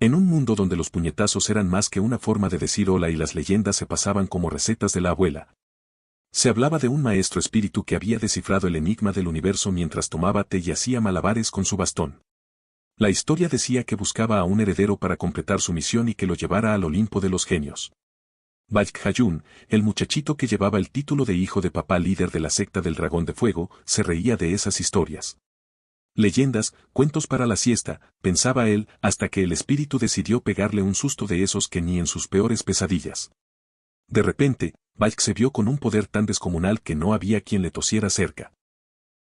En un mundo donde los puñetazos eran más que una forma de decir hola y las leyendas se pasaban como recetas de la abuela. Se hablaba de un maestro espíritu que había descifrado el enigma del universo mientras tomaba té y hacía malabares con su bastón. La historia decía que buscaba a un heredero para completar su misión y que lo llevara al Olimpo de los genios. Bajk-Hayun, el muchachito que llevaba el título de hijo de papá líder de la secta del Dragón de Fuego, se reía de esas historias. Leyendas, cuentos para la siesta, pensaba él, hasta que el espíritu decidió pegarle un susto de esos que ni en sus peores pesadillas. De repente, Bajk se vio con un poder tan descomunal que no había quien le tosiera cerca.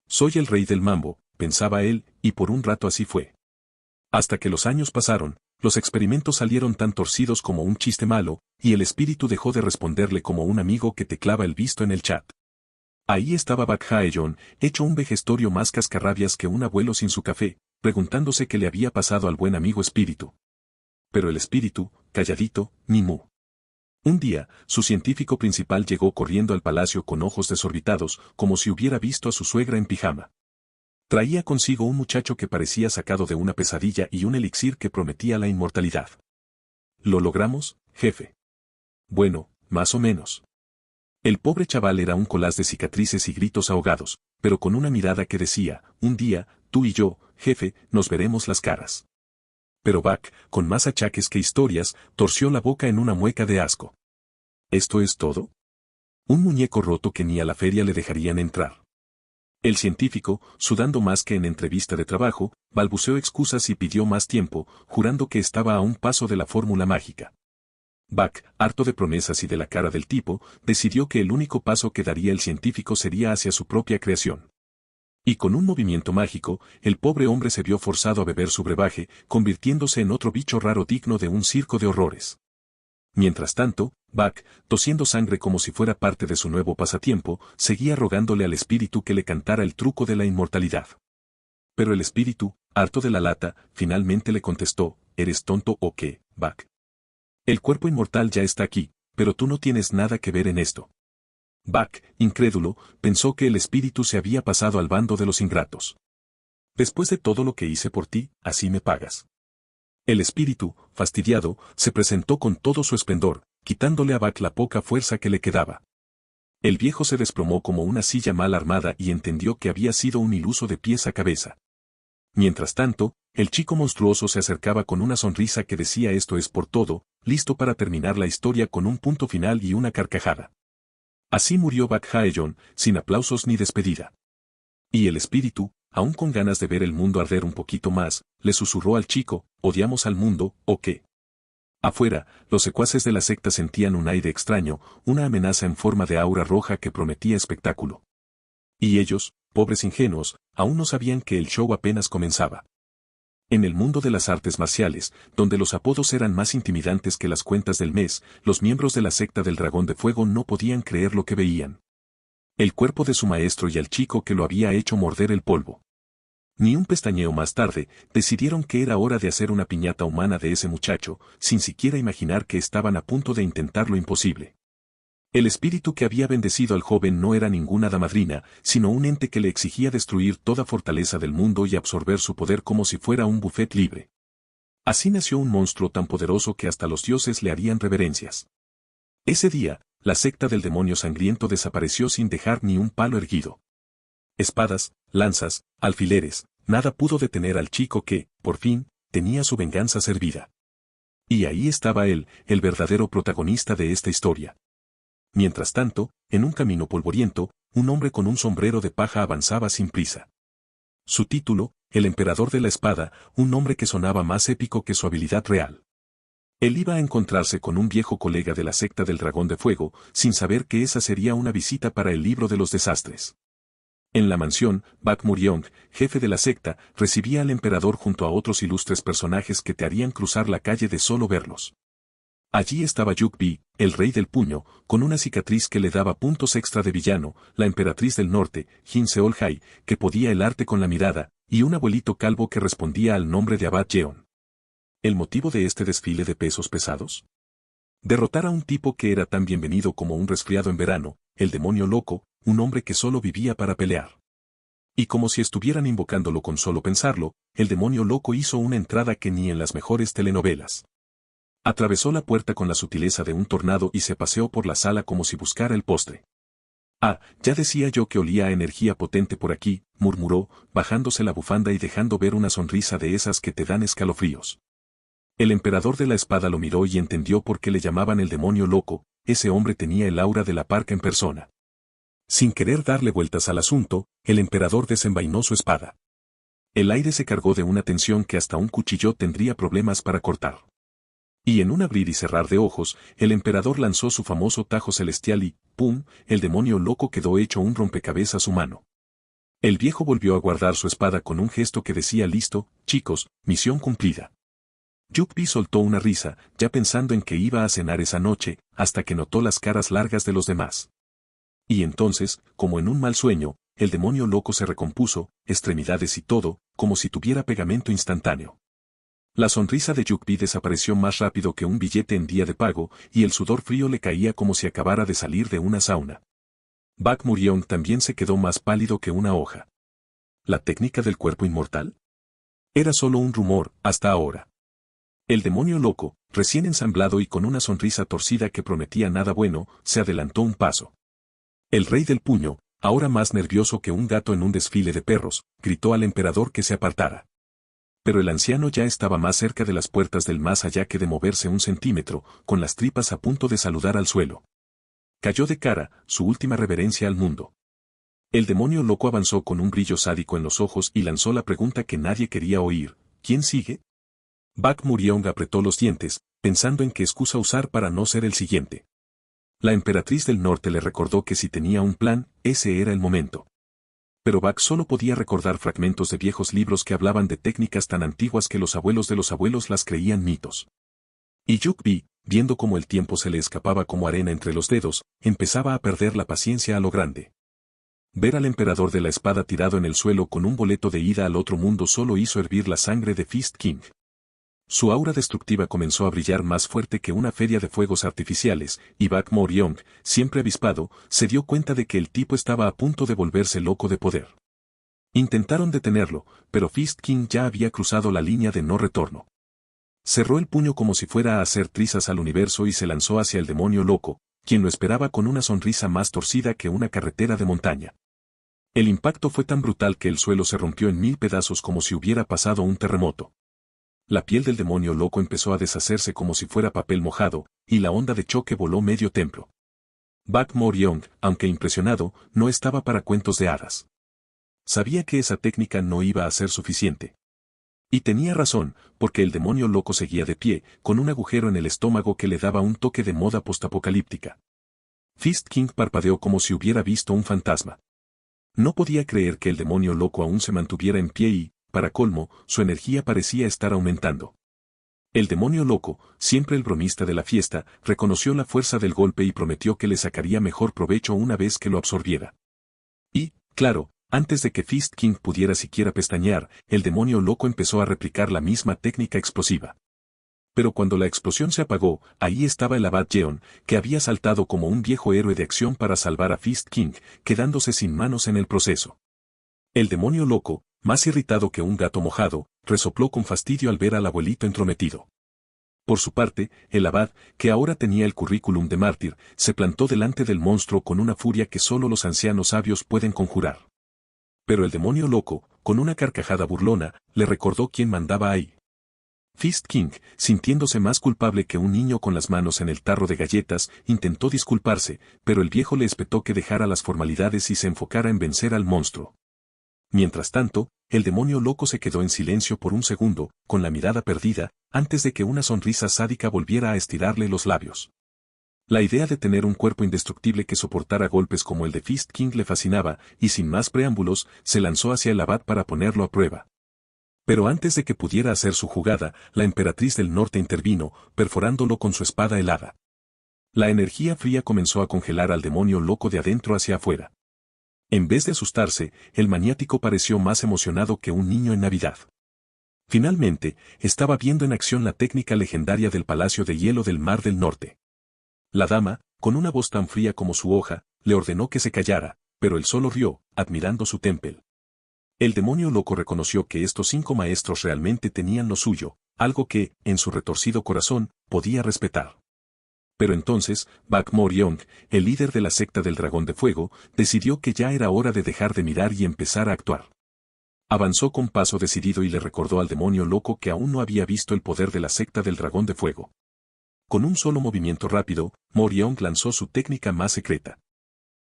Soy el rey del mambo, pensaba él, y por un rato así fue. Hasta que los años pasaron, los experimentos salieron tan torcidos como un chiste malo, y el espíritu dejó de responderle como un amigo que te clava el visto en el chat. Ahí estaba Bajk-Hayun, hecho un vejestorio más cascarrabias que un abuelo sin su café, preguntándose qué le había pasado al buen amigo espíritu. Pero el espíritu, calladito, ni mu. Un día, su científico principal llegó corriendo al palacio con ojos desorbitados, como si hubiera visto a su suegra en pijama. Traía consigo un muchacho que parecía sacado de una pesadilla y un elixir que prometía la inmortalidad. ¿Lo logramos, jefe? Bueno, más o menos. El pobre chaval era un collage de cicatrices y gritos ahogados, pero con una mirada que decía, un día, tú y yo, jefe, nos veremos las caras. Pero Bak, con más achaques que historias, torció la boca en una mueca de asco. ¿Esto es todo? Un muñeco roto que ni a la feria le dejarían entrar. El científico, sudando más que en entrevista de trabajo, balbuceó excusas y pidió más tiempo, jurando que estaba a un paso de la fórmula mágica. Bak, harto de promesas y de la cara del tipo, decidió que el único paso que daría el científico sería hacia su propia creación. Y con un movimiento mágico, el pobre hombre se vio forzado a beber su brebaje, convirtiéndose en otro bicho raro digno de un circo de horrores. Mientras tanto, Bak, tosiendo sangre como si fuera parte de su nuevo pasatiempo, seguía rogándole al espíritu que le cantara el truco de la inmortalidad. Pero el espíritu, harto de la lata, finalmente le contestó, ¿eres tonto o qué, Bak? El cuerpo inmortal ya está aquí, pero tú no tienes nada que ver en esto. Bak, incrédulo, pensó que el espíritu se había pasado al bando de los ingratos. Después de todo lo que hice por ti, así me pagas. El espíritu, fastidiado, se presentó con todo su esplendor, quitándole a Bak la poca fuerza que le quedaba. El viejo se desplomó como una silla mal armada y entendió que había sido un iluso de pies a cabeza. Mientras tanto, el chico monstruoso se acercaba con una sonrisa que decía esto es por todo, listo para terminar la historia con un punto final y una carcajada. Así murió Bajk-Hayun, sin aplausos ni despedida. Y el espíritu, aún con ganas de ver el mundo arder un poquito más, le susurró al chico, ¿odiamos al mundo, o qué? Afuera, los secuaces de la secta sentían un aire extraño, una amenaza en forma de aura roja que prometía espectáculo. Y ellos, pobres ingenuos, aún no sabían que el show apenas comenzaba. En el mundo de las artes marciales, donde los apodos eran más intimidantes que las cuentas del mes, los miembros de la secta del Dragón de Fuego no podían creer lo que veían. El cuerpo de su maestro y al chico que lo había hecho morder el polvo. Ni un pestañeo más tarde, decidieron que era hora de hacer una piñata humana de ese muchacho, sin siquiera imaginar que estaban a punto de intentar lo imposible. El espíritu que había bendecido al joven no era ninguna hada madrina, sino un ente que le exigía destruir toda fortaleza del mundo y absorber su poder como si fuera un buffet libre. Así nació un monstruo tan poderoso que hasta los dioses le harían reverencias. Ese día, la secta del demonio sangriento desapareció sin dejar ni un palo erguido. Espadas, lanzas, alfileres, nada pudo detener al chico que, por fin, tenía su venganza servida. Y ahí estaba él, el verdadero protagonista de esta historia. Mientras tanto, en un camino polvoriento, un hombre con un sombrero de paja avanzaba sin prisa. Su título, el emperador de la espada, un nombre que sonaba más épico que su habilidad real. Él iba a encontrarse con un viejo colega de la secta del Dragón de Fuego, sin saber que esa sería una visita para el libro de los desastres. En la mansión, Bak Muryong, jefe de la secta, recibía al emperador junto a otros ilustres personajes que te harían cruzar la calle de solo verlos. Allí estaba Yuk-bi, el rey del puño, con una cicatriz que le daba puntos extra de villano, la emperatriz del norte, Jin Seol-hai, que podía helarte con la mirada, y un abuelito calvo que respondía al nombre de Abad Yeon. ¿El motivo de este desfile de pesos pesados? Derrotar a un tipo que era tan bienvenido como un resfriado en verano, el demonio loco, un hombre que solo vivía para pelear. Y como si estuvieran invocándolo con solo pensarlo, el demonio loco hizo una entrada que ni en las mejores telenovelas. Atravesó la puerta con la sutileza de un tornado y se paseó por la sala como si buscara el postre. Ah, ya decía yo que olía a energía potente por aquí, murmuró, bajándose la bufanda y dejando ver una sonrisa de esas que te dan escalofríos. El emperador de la espada lo miró y entendió por qué le llamaban el demonio loco, ese hombre tenía el aura de la parca en persona. Sin querer darle vueltas al asunto, el emperador desenvainó su espada. El aire se cargó de una tensión que hasta un cuchillo tendría problemas para cortar. Y en un abrir y cerrar de ojos, el emperador lanzó su famoso tajo celestial y, ¡pum!, el demonio loco quedó hecho un rompecabezas humano. El viejo volvió a guardar su espada con un gesto que decía: listo, chicos, misión cumplida. Yukbi soltó una risa, ya pensando en que iba a cenar esa noche, hasta que notó las caras largas de los demás. Y entonces, como en un mal sueño, el demonio loco se recompuso, extremidades y todo, como si tuviera pegamento instantáneo. La sonrisa de Yukbi desapareció más rápido que un billete en día de pago, y el sudor frío le caía como si acabara de salir de una sauna. Bak Muriong también se quedó más pálido que una hoja. ¿La técnica del cuerpo inmortal? Era solo un rumor, hasta ahora. El demonio loco, recién ensamblado y con una sonrisa torcida que prometía nada bueno, se adelantó un paso. El rey del puño, ahora más nervioso que un gato en un desfile de perros, gritó al emperador que se apartara. Pero el anciano ya estaba más cerca de las puertas del más allá que de moverse un centímetro, con las tripas a punto de saludar al suelo. Cayó de cara, su última reverencia al mundo. El demonio loco avanzó con un brillo sádico en los ojos y lanzó la pregunta que nadie quería oír: ¿quién sigue? Bak Muriong apretó los dientes, pensando en qué excusa usar para no ser el siguiente. La emperatriz del norte le recordó que si tenía un plan, ese era el momento. Pero Bak solo podía recordar fragmentos de viejos libros que hablaban de técnicas tan antiguas que los abuelos de los abuelos las creían mitos. Y Yukbi, viendo cómo el tiempo se le escapaba como arena entre los dedos, empezaba a perder la paciencia a lo grande. Ver al emperador de la espada tirado en el suelo con un boleto de ida al otro mundo solo hizo hervir la sangre de Fist King. Su aura destructiva comenzó a brillar más fuerte que una feria de fuegos artificiales, y Bak Moriong, siempre avispado, se dio cuenta de que el tipo estaba a punto de volverse loco de poder. Intentaron detenerlo, pero Fist King ya había cruzado la línea de no retorno. Cerró el puño como si fuera a hacer trizas al universo y se lanzó hacia el demonio loco, quien lo esperaba con una sonrisa más torcida que una carretera de montaña. El impacto fue tan brutal que el suelo se rompió en 1000 pedazos como si hubiera pasado un terremoto. La piel del demonio loco empezó a deshacerse como si fuera papel mojado, y la onda de choque voló medio templo. Bak Moriong, aunque impresionado, no estaba para cuentos de hadas. Sabía que esa técnica no iba a ser suficiente. Y tenía razón, porque el demonio loco seguía de pie, con un agujero en el estómago que le daba un toque de moda postapocalíptica. Fist King parpadeó como si hubiera visto un fantasma. No podía creer que el demonio loco aún se mantuviera en pie y, para colmo, su energía parecía estar aumentando. El demonio loco, siempre el bromista de la fiesta, reconoció la fuerza del golpe y prometió que le sacaría mejor provecho una vez que lo absorbiera. Y, claro, antes de que Fist King pudiera siquiera pestañear, el demonio loco empezó a replicar la misma técnica explosiva. Pero cuando la explosión se apagó, ahí estaba el abad Yeon, que había saltado como un viejo héroe de acción para salvar a Fist King, quedándose sin manos en el proceso. El demonio loco, más irritado que un gato mojado, resopló con fastidio al ver al abuelito entrometido. Por su parte, el abad, que ahora tenía el currículum de mártir, se plantó delante del monstruo con una furia que solo los ancianos sabios pueden conjurar. Pero el demonio loco, con una carcajada burlona, le recordó quién mandaba ahí. Fist King, sintiéndose más culpable que un niño con las manos en el tarro de galletas, intentó disculparse, pero el viejo le espetó que dejara las formalidades y se enfocara en vencer al monstruo. Mientras tanto, el demonio loco se quedó en silencio por un segundo, con la mirada perdida, antes de que una sonrisa sádica volviera a estirarle los labios. La idea de tener un cuerpo indestructible que soportara golpes como el de Fist King le fascinaba, y sin más preámbulos, se lanzó hacia el abad para ponerlo a prueba. Pero antes de que pudiera hacer su jugada, la emperatriz del norte intervino, perforándolo con su espada helada. La energía fría comenzó a congelar al demonio loco de adentro hacia afuera. En vez de asustarse, el maniático pareció más emocionado que un niño en Navidad. Finalmente, estaba viendo en acción la técnica legendaria del Palacio de Hielo del Mar del Norte. La dama, con una voz tan fría como su hoja, le ordenó que se callara, pero él solo rió, admirando su tempel. El demonio loco reconoció que estos 5 maestros realmente tenían lo suyo, algo que, en su retorcido corazón, podía respetar. Pero entonces, Bak Mor-Young, el líder de la secta del Dragón de Fuego, decidió que ya era hora de dejar de mirar y empezar a actuar. Avanzó con paso decidido y le recordó al demonio loco que aún no había visto el poder de la secta del Dragón de Fuego. Con un solo movimiento rápido, Mor-Young lanzó su técnica más secreta.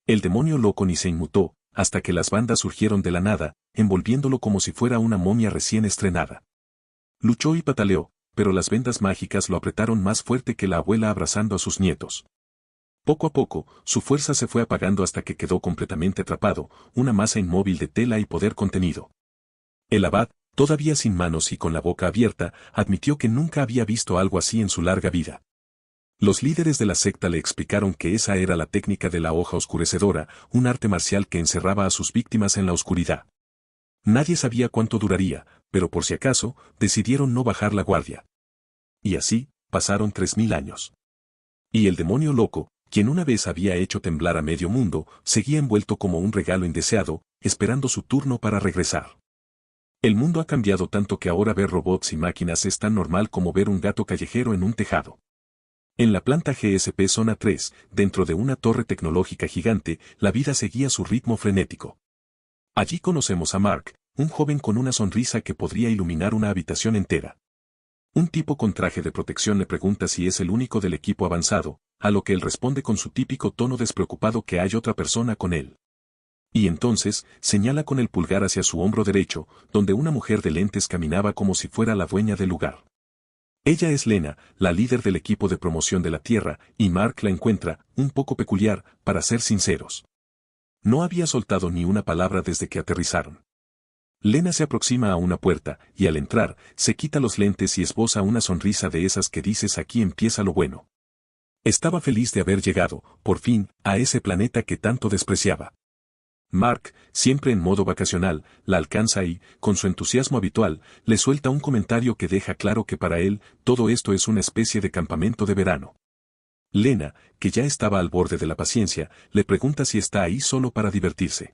El demonio loco ni se inmutó, hasta que las bandas surgieron de la nada, envolviéndolo como si fuera una momia recién estrenada. Luchó y pataleó, pero las vendas mágicas lo apretaron más fuerte que la abuela abrazando a sus nietos. Poco a poco, su fuerza se fue apagando hasta que quedó completamente atrapado, una masa inmóvil de tela y poder contenido. El abad, todavía sin manos y con la boca abierta, admitió que nunca había visto algo así en su larga vida. Los líderes de la secta le explicaron que esa era la técnica de la hoja oscurecedora, un arte marcial que encerraba a sus víctimas en la oscuridad. Nadie sabía cuánto duraría, pero por si acaso, decidieron no bajar la guardia. Y así, pasaron 3000 años. Y el demonio loco, quien una vez había hecho temblar a medio mundo, seguía envuelto como un regalo indeseado, esperando su turno para regresar. El mundo ha cambiado tanto que ahora ver robots y máquinas es tan normal como ver un gato callejero en un tejado. En la planta GSP Zona 3, dentro de una torre tecnológica gigante, la vida seguía su ritmo frenético. Allí conocemos a Mark, un joven con una sonrisa que podría iluminar una habitación entera. Un tipo con traje de protección le pregunta si es el único del equipo avanzado, a lo que él responde con su típico tono despreocupado que hay otra persona con él. Y entonces, señala con el pulgar hacia su hombro derecho, donde una mujer de lentes caminaba como si fuera la dueña del lugar. Ella es Lena, la líder del equipo de promoción de la Tierra, y Mark la encuentra, un poco peculiar, para ser sinceros. No había soltado ni una palabra desde que aterrizaron. Lena se aproxima a una puerta, y al entrar, se quita los lentes y esboza una sonrisa de esas que dices aquí empieza lo bueno. Estaba feliz de haber llegado, por fin, a ese planeta que tanto despreciaba. Mark, siempre en modo vacacional, la alcanza y, con su entusiasmo habitual, le suelta un comentario que deja claro que para él, todo esto es una especie de campamento de verano. Lena, que ya estaba al borde de la paciencia, le pregunta si está ahí solo para divertirse.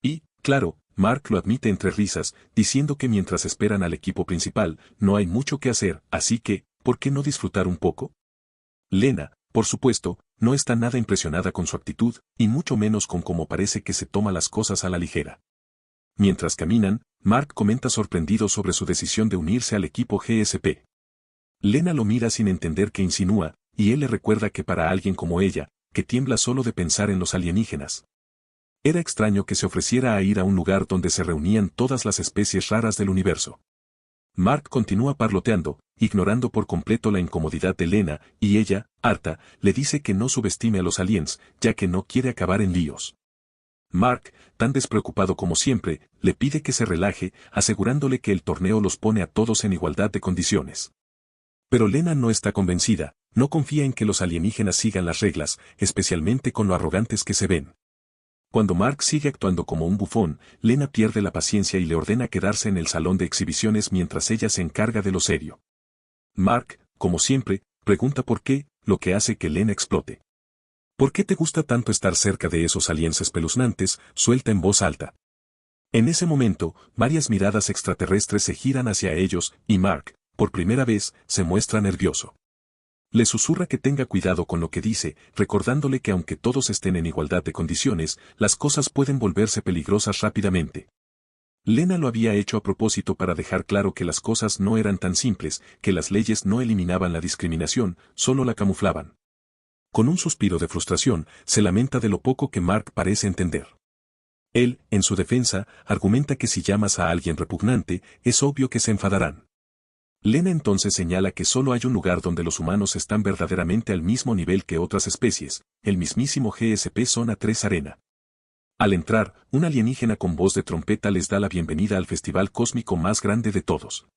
Y, claro, Mark lo admite entre risas, diciendo que mientras esperan al equipo principal, no hay mucho que hacer, así que, ¿por qué no disfrutar un poco? Lena, por supuesto, no está nada impresionada con su actitud, y mucho menos con cómo parece que se toma las cosas a la ligera. Mientras caminan, Mark comenta sorprendido sobre su decisión de unirse al equipo GSP. Lena lo mira sin entender qué insinúa, y él le recuerda que para alguien como ella, que tiembla solo de pensar en los alienígenas. Era extraño que se ofreciera a ir a un lugar donde se reunían todas las especies raras del universo. Mark continúa parloteando, ignorando por completo la incomodidad de Lena, y ella, harta, le dice que no subestime a los aliens, ya que no quiere acabar en líos. Mark, tan despreocupado como siempre, le pide que se relaje, asegurándole que el torneo los pone a todos en igualdad de condiciones. Pero Lena no está convencida, no confía en que los alienígenas sigan las reglas, especialmente con lo arrogantes que se ven. Cuando Mark sigue actuando como un bufón, Lena pierde la paciencia y le ordena quedarse en el salón de exhibiciones mientras ella se encarga de lo serio. Mark, como siempre, pregunta por qué, lo que hace que Lena explote. ¿Por qué te gusta tanto estar cerca de esos aliens espeluznantes?, suelta en voz alta. En ese momento, varias miradas extraterrestres se giran hacia ellos, y Mark, por primera vez, se muestra nervioso. Le susurra que tenga cuidado con lo que dice, recordándole que aunque todos estén en igualdad de condiciones, las cosas pueden volverse peligrosas rápidamente. Lena lo había hecho a propósito para dejar claro que las cosas no eran tan simples, que las leyes no eliminaban la discriminación, solo la camuflaban. Con un suspiro de frustración, se lamenta de lo poco que Mark parece entender. Él, en su defensa, argumenta que si llamas a alguien repugnante, es obvio que se enfadarán. Lena entonces señala que solo hay un lugar donde los humanos están verdaderamente al mismo nivel que otras especies, el mismísimo GSP Zona 3 Arena. Al entrar, un alienígena con voz de trompeta les da la bienvenida al festival cósmico más grande de todos.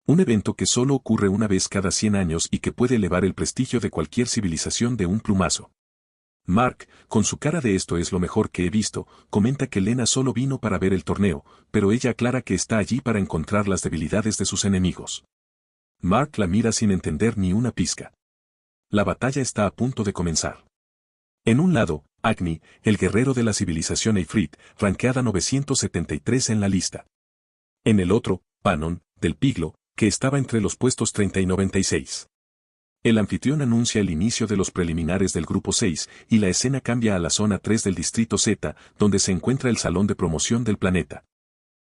Un evento que solo ocurre una vez cada 100 años y que puede elevar el prestigio de cualquier civilización de un plumazo. Mark, con su cara de esto es lo mejor que he visto, comenta que Lena solo vino para ver el torneo, pero ella aclara que está allí para encontrar las debilidades de sus enemigos. Mark la mira sin entender ni una pizca. La batalla está a punto de comenzar. En un lado, Agni, el guerrero de la civilización Ifrit, rankeada 973 en la lista. En el otro, Panon, del Piglo, que estaba entre los puestos 30 y 96. El anfitrión anuncia el inicio de los preliminares del grupo 6 y la escena cambia a la zona 3 del distrito Z, donde se encuentra el salón de promoción del planeta.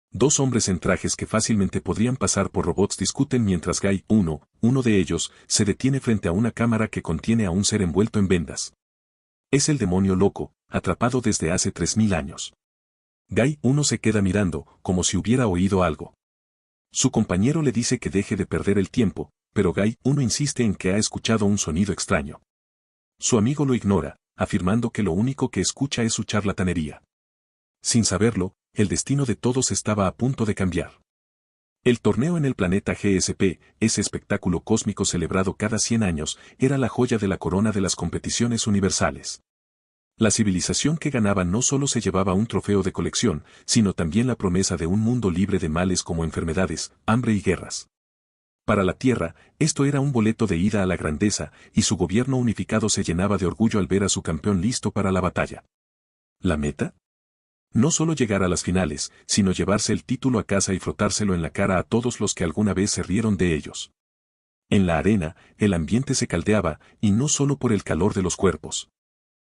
Dos hombres en trajes que fácilmente podrían pasar por robots discuten mientras Guy, uno de ellos, se detiene frente a una cámara que contiene a un ser envuelto en vendas. Es el demonio loco, atrapado desde hace 3000 años. Guy, uno se queda mirando, como si hubiera oído algo. Su compañero le dice que deje de perder el tiempo, pero Guy, uno insiste en que ha escuchado un sonido extraño. Su amigo lo ignora, afirmando que lo único que escucha es su charlatanería. Sin saberlo, el destino de todos estaba a punto de cambiar. El torneo en el planeta GSP, ese espectáculo cósmico celebrado cada 100 años, era la joya de la corona de las competiciones universales. La civilización que ganaba no solo se llevaba un trofeo de colección, sino también la promesa de un mundo libre de males como enfermedades, hambre y guerras. Para la Tierra, esto era un boleto de ida a la grandeza, y su gobierno unificado se llenaba de orgullo al ver a su campeón listo para la batalla. ¿La meta? No solo llegar a las finales, sino llevarse el título a casa y frotárselo en la cara a todos los que alguna vez se rieron de ellos. En la arena, el ambiente se caldeaba, y no solo por el calor de los cuerpos.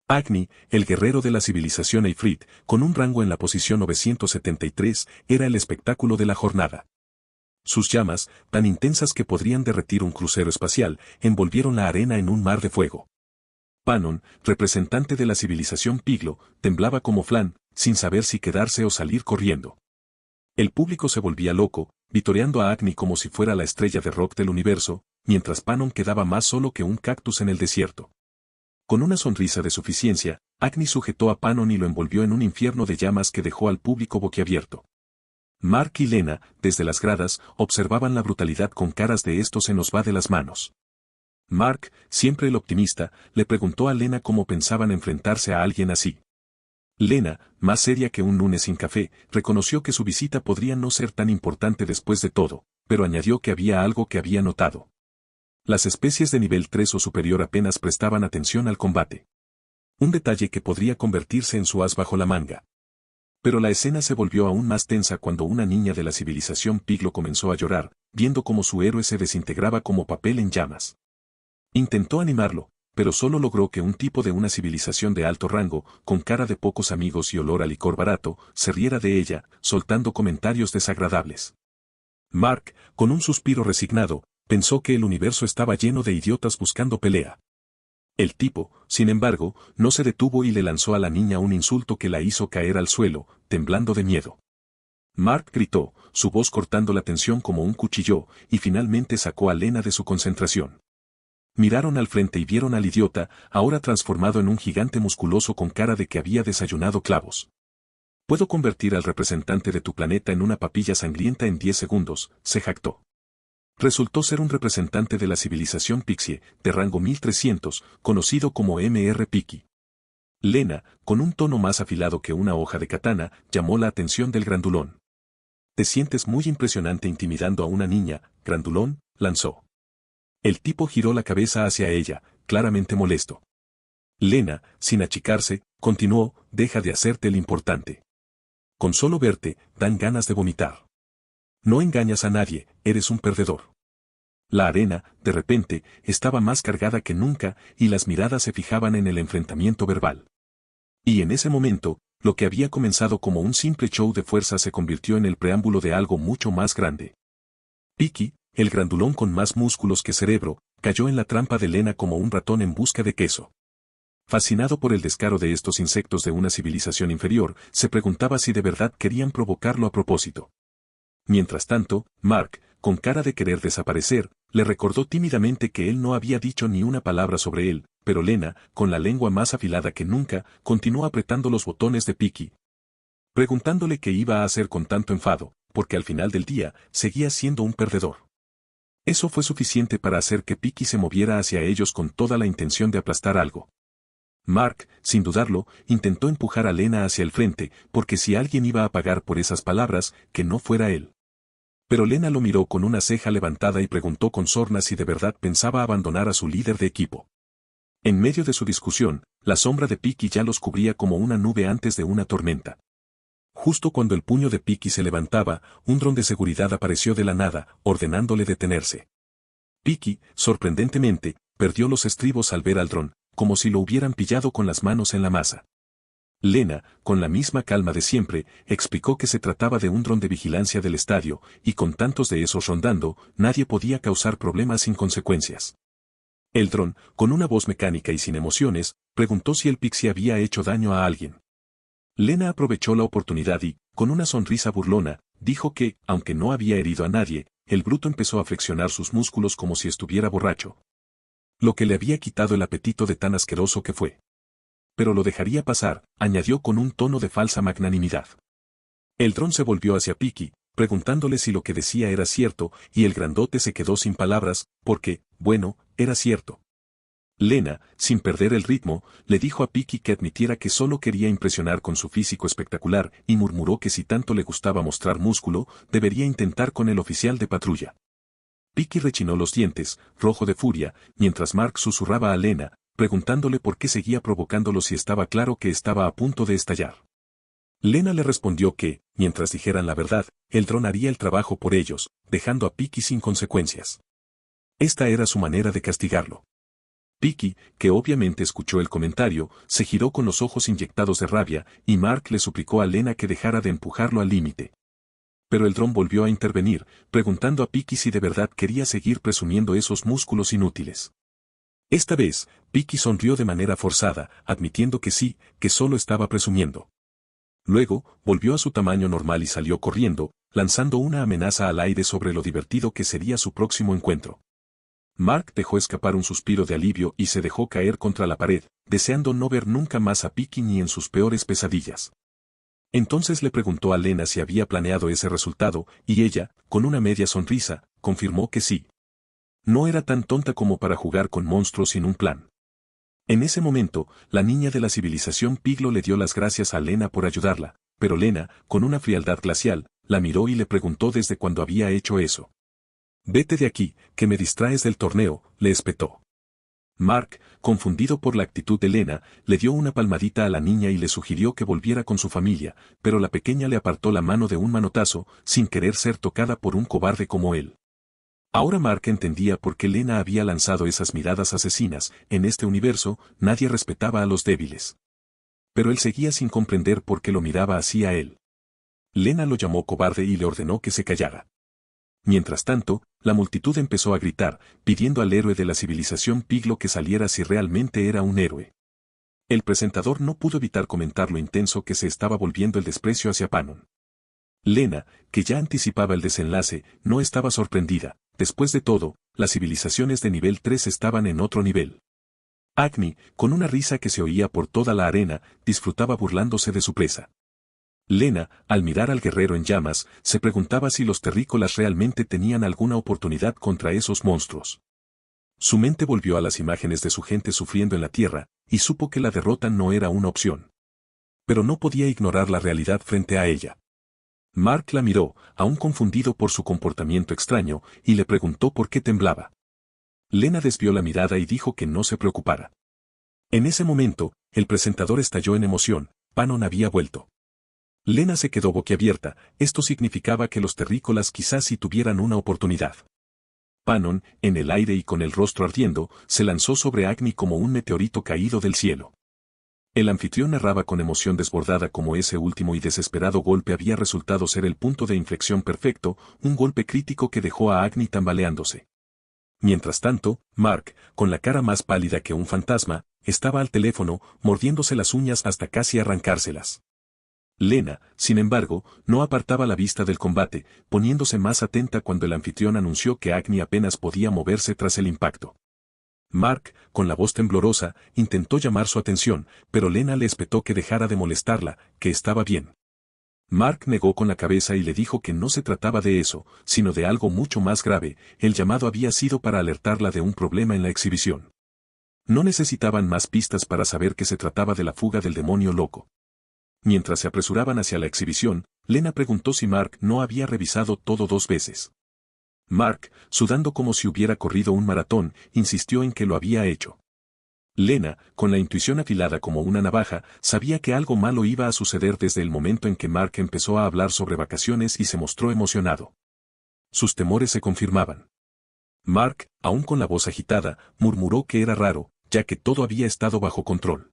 Agni, el guerrero de la civilización Ifrit, con un rango en la posición 973, era el espectáculo de la jornada. Sus llamas, tan intensas que podrían derretir un crucero espacial, envolvieron la arena en un mar de fuego. Panon, representante de la civilización Piglo, temblaba como flan, sin saber si quedarse o salir corriendo. El público se volvía loco, vitoreando a Agni como si fuera la estrella de rock del universo, mientras Panon quedaba más solo que un cactus en el desierto. Con una sonrisa de suficiencia, Agni sujetó a Panon y lo envolvió en un infierno de llamas que dejó al público boquiabierto. Mark y Lena, desde las gradas, observaban la brutalidad con caras de esto se nos va de las manos. Mark, siempre el optimista, le preguntó a Lena cómo pensaban enfrentarse a alguien así. Lena, más seria que un lunes sin café, reconoció que su visita podría no ser tan importante después de todo, pero añadió que había algo que había notado. Las especies de nivel 3 o superior apenas prestaban atención al combate. Un detalle que podría convertirse en su as bajo la manga. Pero la escena se volvió aún más tensa cuando una niña de la civilización Piglo comenzó a llorar, viendo cómo su héroe se desintegraba como papel en llamas. Intentó animarlo, pero solo logró que un tipo de una civilización de alto rango, con cara de pocos amigos y olor a licor barato, se riera de ella, soltando comentarios desagradables. Mark, con un suspiro resignado, pensó que el universo estaba lleno de idiotas buscando pelea. El tipo, sin embargo, no se detuvo y le lanzó a la niña un insulto que la hizo caer al suelo, temblando de miedo. Mark gritó, su voz cortando la tensión como un cuchillo, y finalmente sacó a Lena de su concentración. Miraron al frente y vieron al idiota, ahora transformado en un gigante musculoso con cara de que había desayunado clavos. «Puedo convertir al representante de tu planeta en una papilla sangrienta en 10 segundos», se jactó. Resultó ser un representante de la civilización Pixie, de rango 1300, conocido como Mr. Piki. Lena, con un tono más afilado que una hoja de katana, llamó la atención del grandulón. «Te sientes muy impresionante intimidando a una niña, grandulón», lanzó. El tipo giró la cabeza hacia ella, claramente molesto. Lena, sin achicarse, continuó, «Deja de hacerte el importante. Con solo verte, dan ganas de vomitar. No engañas a nadie, eres un perdedor». La arena, de repente, estaba más cargada que nunca, y las miradas se fijaban en el enfrentamiento verbal. Y en ese momento, lo que había comenzado como un simple show de fuerza se convirtió en el preámbulo de algo mucho más grande. Piki, el grandulón con más músculos que cerebro, cayó en la trampa de Lena como un ratón en busca de queso. Fascinado por el descaro de estos insectos de una civilización inferior, se preguntaba si de verdad querían provocarlo a propósito. Mientras tanto, Mark, con cara de querer desaparecer, le recordó tímidamente que él no había dicho ni una palabra sobre él, pero Lena, con la lengua más afilada que nunca, continuó apretando los botones de Piki, preguntándole qué iba a hacer con tanto enfado, porque al final del día, seguía siendo un perdedor. Eso fue suficiente para hacer que Piki se moviera hacia ellos con toda la intención de aplastar algo. Mark, sin dudarlo, intentó empujar a Lena hacia el frente, porque si alguien iba a pagar por esas palabras, que no fuera él. Pero Lena lo miró con una ceja levantada y preguntó con sorna si de verdad pensaba abandonar a su líder de equipo. En medio de su discusión, la sombra de Piki ya los cubría como una nube antes de una tormenta. Justo cuando el puño de Piki se levantaba, un dron de seguridad apareció de la nada, ordenándole detenerse. Piki, sorprendentemente, perdió los estribos al ver al dron, como si lo hubieran pillado con las manos en la masa. Lena, con la misma calma de siempre, explicó que se trataba de un dron de vigilancia del estadio, y con tantos de esos rondando, nadie podía causar problemas sin consecuencias. El dron, con una voz mecánica y sin emociones, preguntó si el pixie había hecho daño a alguien. Lena aprovechó la oportunidad y, con una sonrisa burlona, dijo que, aunque no había herido a nadie, el bruto empezó a flexionar sus músculos como si estuviera borracho. Lo que le había quitado el apetito de tan asqueroso que fue. Pero lo dejaría pasar, añadió con un tono de falsa magnanimidad. El dron se volvió hacia Piki, preguntándole si lo que decía era cierto, y el grandote se quedó sin palabras, porque, bueno, era cierto. Lena, sin perder el ritmo, le dijo a Piki que admitiera que solo quería impresionar con su físico espectacular, y murmuró que si tanto le gustaba mostrar músculo, debería intentar con el oficial de patrulla. Piki rechinó los dientes, rojo de furia, mientras Mark susurraba a Lena, preguntándole por qué seguía provocándolo si estaba claro que estaba a punto de estallar. Lena le respondió que, mientras dijeran la verdad, el dron haría el trabajo por ellos, dejando a Piki sin consecuencias. Esta era su manera de castigarlo. Piki, que obviamente escuchó el comentario, se giró con los ojos inyectados de rabia, y Mark le suplicó a Lena que dejara de empujarlo al límite. Pero el dron volvió a intervenir, preguntando a Piki si de verdad quería seguir presumiendo esos músculos inútiles. Esta vez, Piki sonrió de manera forzada, admitiendo que sí, que solo estaba presumiendo. Luego, volvió a su tamaño normal y salió corriendo, lanzando una amenaza al aire sobre lo divertido que sería su próximo encuentro. Mark dejó escapar un suspiro de alivio y se dejó caer contra la pared, deseando no ver nunca más a Piki ni en sus peores pesadillas. Entonces le preguntó a Lena si había planeado ese resultado, y ella, con una media sonrisa, confirmó que sí. No era tan tonta como para jugar con monstruos sin un plan. En ese momento, la niña de la civilización Piglo le dio las gracias a Lena por ayudarla, pero Lena, con una frialdad glacial, la miró y le preguntó desde cuándo había hecho eso. «Vete de aquí, que me distraes del torneo», le espetó. Mark, confundido por la actitud de Lena, le dio una palmadita a la niña y le sugirió que volviera con su familia, pero la pequeña le apartó la mano de un manotazo, sin querer ser tocada por un cobarde como él. Ahora Mark entendía por qué Lena había lanzado esas miradas asesinas. En este universo, nadie respetaba a los débiles. Pero él seguía sin comprender por qué lo miraba así a él. Lena lo llamó cobarde y le ordenó que se callara. Mientras tanto, la multitud empezó a gritar, pidiendo al héroe de la civilización Piglo que saliera si realmente era un héroe. El presentador no pudo evitar comentar lo intenso que se estaba volviendo el desprecio hacia Panon. Lena, que ya anticipaba el desenlace, no estaba sorprendida. Después de todo, las civilizaciones de nivel 3 estaban en otro nivel. Agni, con una risa que se oía por toda la arena, disfrutaba burlándose de su presa. Lena, al mirar al guerrero en llamas, se preguntaba si los terrícolas realmente tenían alguna oportunidad contra esos monstruos. Su mente volvió a las imágenes de su gente sufriendo en la tierra, y supo que la derrota no era una opción. Pero no podía ignorar la realidad frente a ella. Mark la miró, aún confundido por su comportamiento extraño, y le preguntó por qué temblaba. Lena desvió la mirada y dijo que no se preocupara. En ese momento, el presentador estalló en emoción. Panon había vuelto. Lena se quedó boquiabierta. Esto significaba que los terrícolas quizás sí tuvieran una oportunidad. Panon, en el aire y con el rostro ardiendo, se lanzó sobre Agni como un meteorito caído del cielo. El anfitrión narraba con emoción desbordada cómo ese último y desesperado golpe había resultado ser el punto de inflexión perfecto, un golpe crítico que dejó a Agni tambaleándose. Mientras tanto, Mark, con la cara más pálida que un fantasma, estaba al teléfono, mordiéndose las uñas hasta casi arrancárselas. Lena, sin embargo, no apartaba la vista del combate, poniéndose más atenta cuando el anfitrión anunció que Agni apenas podía moverse tras el impacto. Mark, con la voz temblorosa, intentó llamar su atención, pero Lena le espetó que dejara de molestarla, que estaba bien. Mark negó con la cabeza y le dijo que no se trataba de eso, sino de algo mucho más grave. El llamado había sido para alertarla de un problema en la exhibición. No necesitaban más pistas para saber que se trataba de la fuga del demonio loco. Mientras se apresuraban hacia la exhibición, Lena preguntó si Mark no había revisado todo 2 veces. Mark, sudando como si hubiera corrido un maratón, insistió en que lo había hecho. Lena, con la intuición afilada como una navaja, sabía que algo malo iba a suceder desde el momento en que Mark empezó a hablar sobre vacaciones y se mostró emocionado. Sus temores se confirmaban. Mark, aún con la voz agitada, murmuró que era raro, ya que todo había estado bajo control.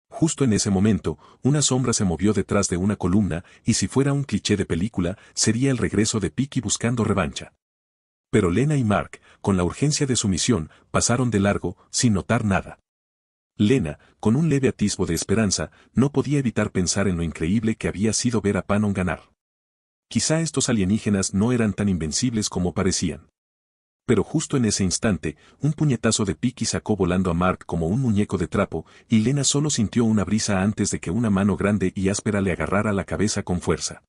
Justo en ese momento, una sombra se movió detrás de una columna, y si fuera un cliché de película, sería el regreso de Peaky buscando revancha. Pero Lena y Mark, con la urgencia de su misión, pasaron de largo, sin notar nada. Lena, con un leve atisbo de esperanza, no podía evitar pensar en lo increíble que había sido ver a Panon ganar. Quizá estos alienígenas no eran tan invencibles como parecían. Pero justo en ese instante, un puñetazo de Peaky sacó volando a Mark como un muñeco de trapo, y Lena solo sintió una brisa antes de que una mano grande y áspera le agarrara la cabeza con fuerza.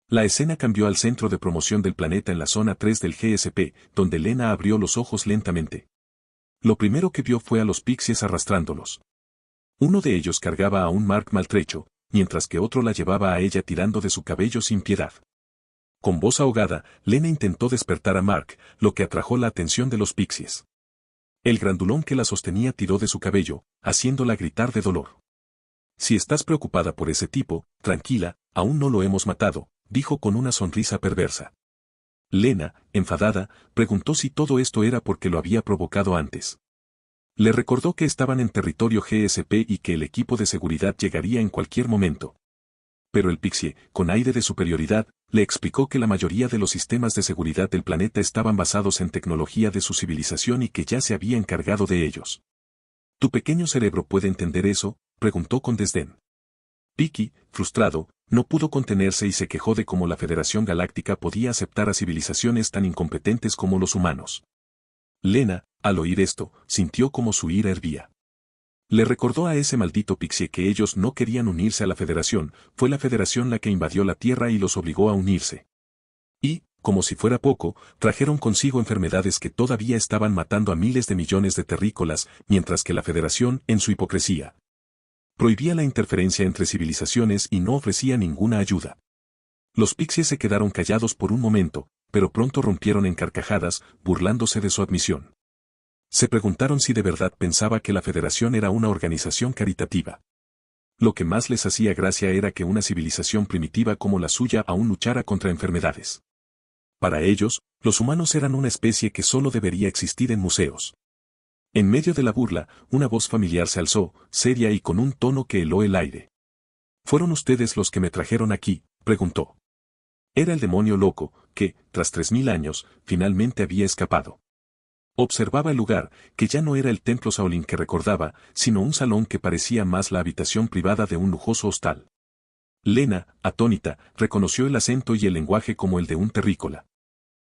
La escena cambió al centro de promoción del planeta en la zona 3 del GSP, donde Lena abrió los ojos lentamente. Lo primero que vio fue a los Pixies arrastrándolos. Uno de ellos cargaba a un Mark maltrecho, mientras que otro la llevaba a ella tirando de su cabello sin piedad. Con voz ahogada, Lena intentó despertar a Mark, lo que atrajo la atención de los Pixies. El grandulón que la sostenía tiró de su cabello, haciéndola gritar de dolor. Si estás preocupada por ese tipo, tranquila, aún no lo hemos matado, dijo con una sonrisa perversa. Lena, enfadada, preguntó si todo esto era porque lo había provocado antes. Le recordó que estaban en territorio GSP y que el equipo de seguridad llegaría en cualquier momento. Pero el Pixie, con aire de superioridad, le explicó que la mayoría de los sistemas de seguridad del planeta estaban basados en tecnología de su civilización y que ya se había encargado de ellos. ¿Tu pequeño cerebro puede entender eso?, preguntó con desdén. Peaky, frustrado, no pudo contenerse y se quejó de cómo la Federación Galáctica podía aceptar a civilizaciones tan incompetentes como los humanos. Lena, al oír esto, sintió como su ira hervía. Le recordó a ese maldito Pixie que ellos no querían unirse a la Federación, fue la Federación la que invadió la Tierra y los obligó a unirse. Y, como si fuera poco, trajeron consigo enfermedades que todavía estaban matando a miles de millones de terrícolas, mientras que la Federación, en su hipocresía, prohibía la interferencia entre civilizaciones y no ofrecía ninguna ayuda. Los Pixies se quedaron callados por un momento, pero pronto rompieron en carcajadas, burlándose de su admisión. Se preguntaron si de verdad pensaba que la Federación era una organización caritativa. Lo que más les hacía gracia era que una civilización primitiva como la suya aún luchara contra enfermedades. Para ellos, los humanos eran una especie que solo debería existir en museos. En medio de la burla, una voz familiar se alzó, seria y con un tono que heló el aire. ¿Fueron ustedes los que me trajeron aquí?, preguntó. Era el demonio loco, que, tras 3000 años, finalmente había escapado. Observaba el lugar, que ya no era el templo Shaolin que recordaba, sino un salón que parecía más la habitación privada de un lujoso hostal. Lena, atónita, reconoció el acento y el lenguaje como el de un terrícola.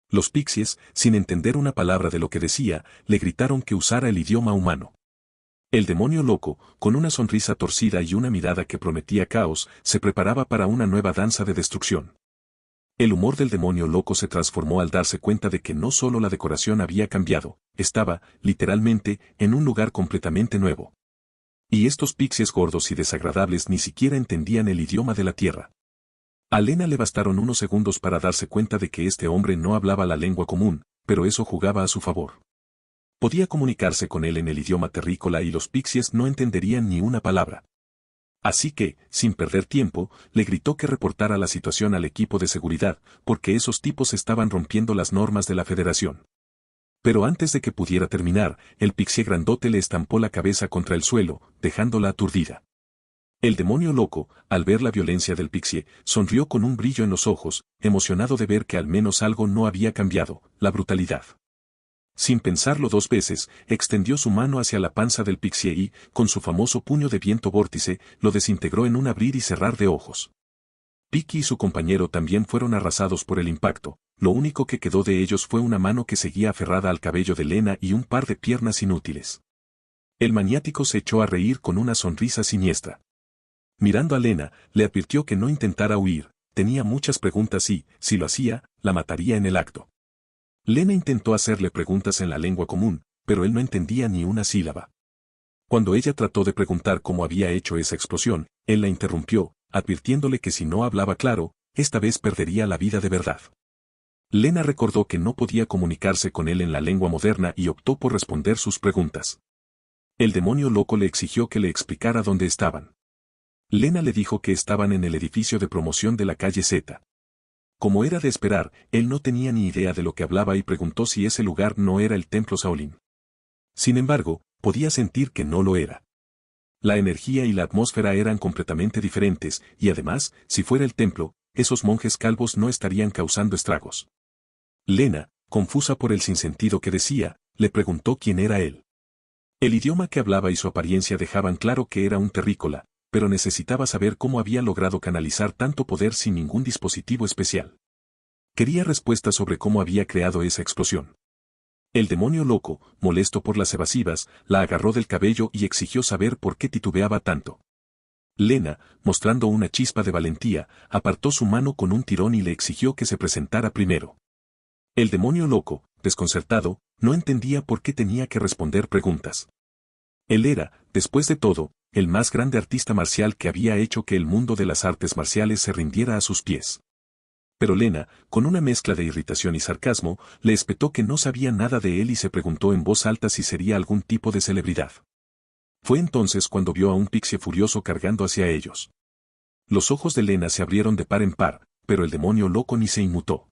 Los Pixies, sin entender una palabra de lo que decía, le gritaron que usara el idioma humano. El demonio loco, con una sonrisa torcida y una mirada que prometía caos, se preparaba para una nueva danza de destrucción. El humor del demonio loco se transformó al darse cuenta de que no solo la decoración había cambiado, estaba, literalmente, en un lugar completamente nuevo. Y estos Pixies gordos y desagradables ni siquiera entendían el idioma de la Tierra. A Lena le bastaron unos segundos para darse cuenta de que este hombre no hablaba la lengua común, pero eso jugaba a su favor. Podía comunicarse con él en el idioma terrícola y los Pixies no entenderían ni una palabra. Así que, sin perder tiempo, le gritó que reportara la situación al equipo de seguridad, porque esos tipos estaban rompiendo las normas de la Federación. Pero antes de que pudiera terminar, el Pixie grandote le estampó la cabeza contra el suelo, dejándola aturdida. El demonio loco, al ver la violencia del Pixie, sonrió con un brillo en los ojos, emocionado de ver que al menos algo no había cambiado, la brutalidad. Sin pensarlo dos veces, extendió su mano hacia la panza del Pixie y, con su famoso puño de viento vórtice, lo desintegró en un abrir y cerrar de ojos. Peaky y su compañero también fueron arrasados por el impacto, lo único que quedó de ellos fue una mano que seguía aferrada al cabello de Lena y un par de piernas inútiles. El maniático se echó a reír con una sonrisa siniestra. Mirando a Lena, le advirtió que no intentara huir, tenía muchas preguntas y, si lo hacía, la mataría en el acto. Lena intentó hacerle preguntas en la lengua común, pero él no entendía ni una sílaba. Cuando ella trató de preguntar cómo había hecho esa explosión, él la interrumpió, advirtiéndole que si no hablaba claro, esta vez perdería la vida de verdad. Lena recordó que no podía comunicarse con él en la lengua moderna y optó por responder sus preguntas. El demonio loco le exigió que le explicara dónde estaban. Lena le dijo que estaban en el edificio de promoción de la calle Z. Como era de esperar, él no tenía ni idea de lo que hablaba y preguntó si ese lugar no era el templo Shaolin. Sin embargo, podía sentir que no lo era. La energía y la atmósfera eran completamente diferentes, y además, si fuera el templo, esos monjes calvos no estarían causando estragos. Lena, confusa por el sinsentido que decía, le preguntó quién era él. El idioma que hablaba y su apariencia dejaban claro que era un terrícola, pero necesitaba saber cómo había logrado canalizar tanto poder sin ningún dispositivo especial. Quería respuestas sobre cómo había creado esa explosión. El demonio loco, molesto por las evasivas, la agarró del cabello y exigió saber por qué titubeaba tanto. Lena, mostrando una chispa de valentía, apartó su mano con un tirón y le exigió que se presentara primero. El demonio loco, desconcertado, no entendía por qué tenía que responder preguntas. Él era, después de todo, el más grande artista marcial que había hecho que el mundo de las artes marciales se rindiera a sus pies. Pero Lena, con una mezcla de irritación y sarcasmo, le espetó que no sabía nada de él y se preguntó en voz alta si sería algún tipo de celebridad. Fue entonces cuando vio a un pixie furioso cargando hacia ellos. Los ojos de Lena se abrieron de par en par, pero el demonio loco ni se inmutó.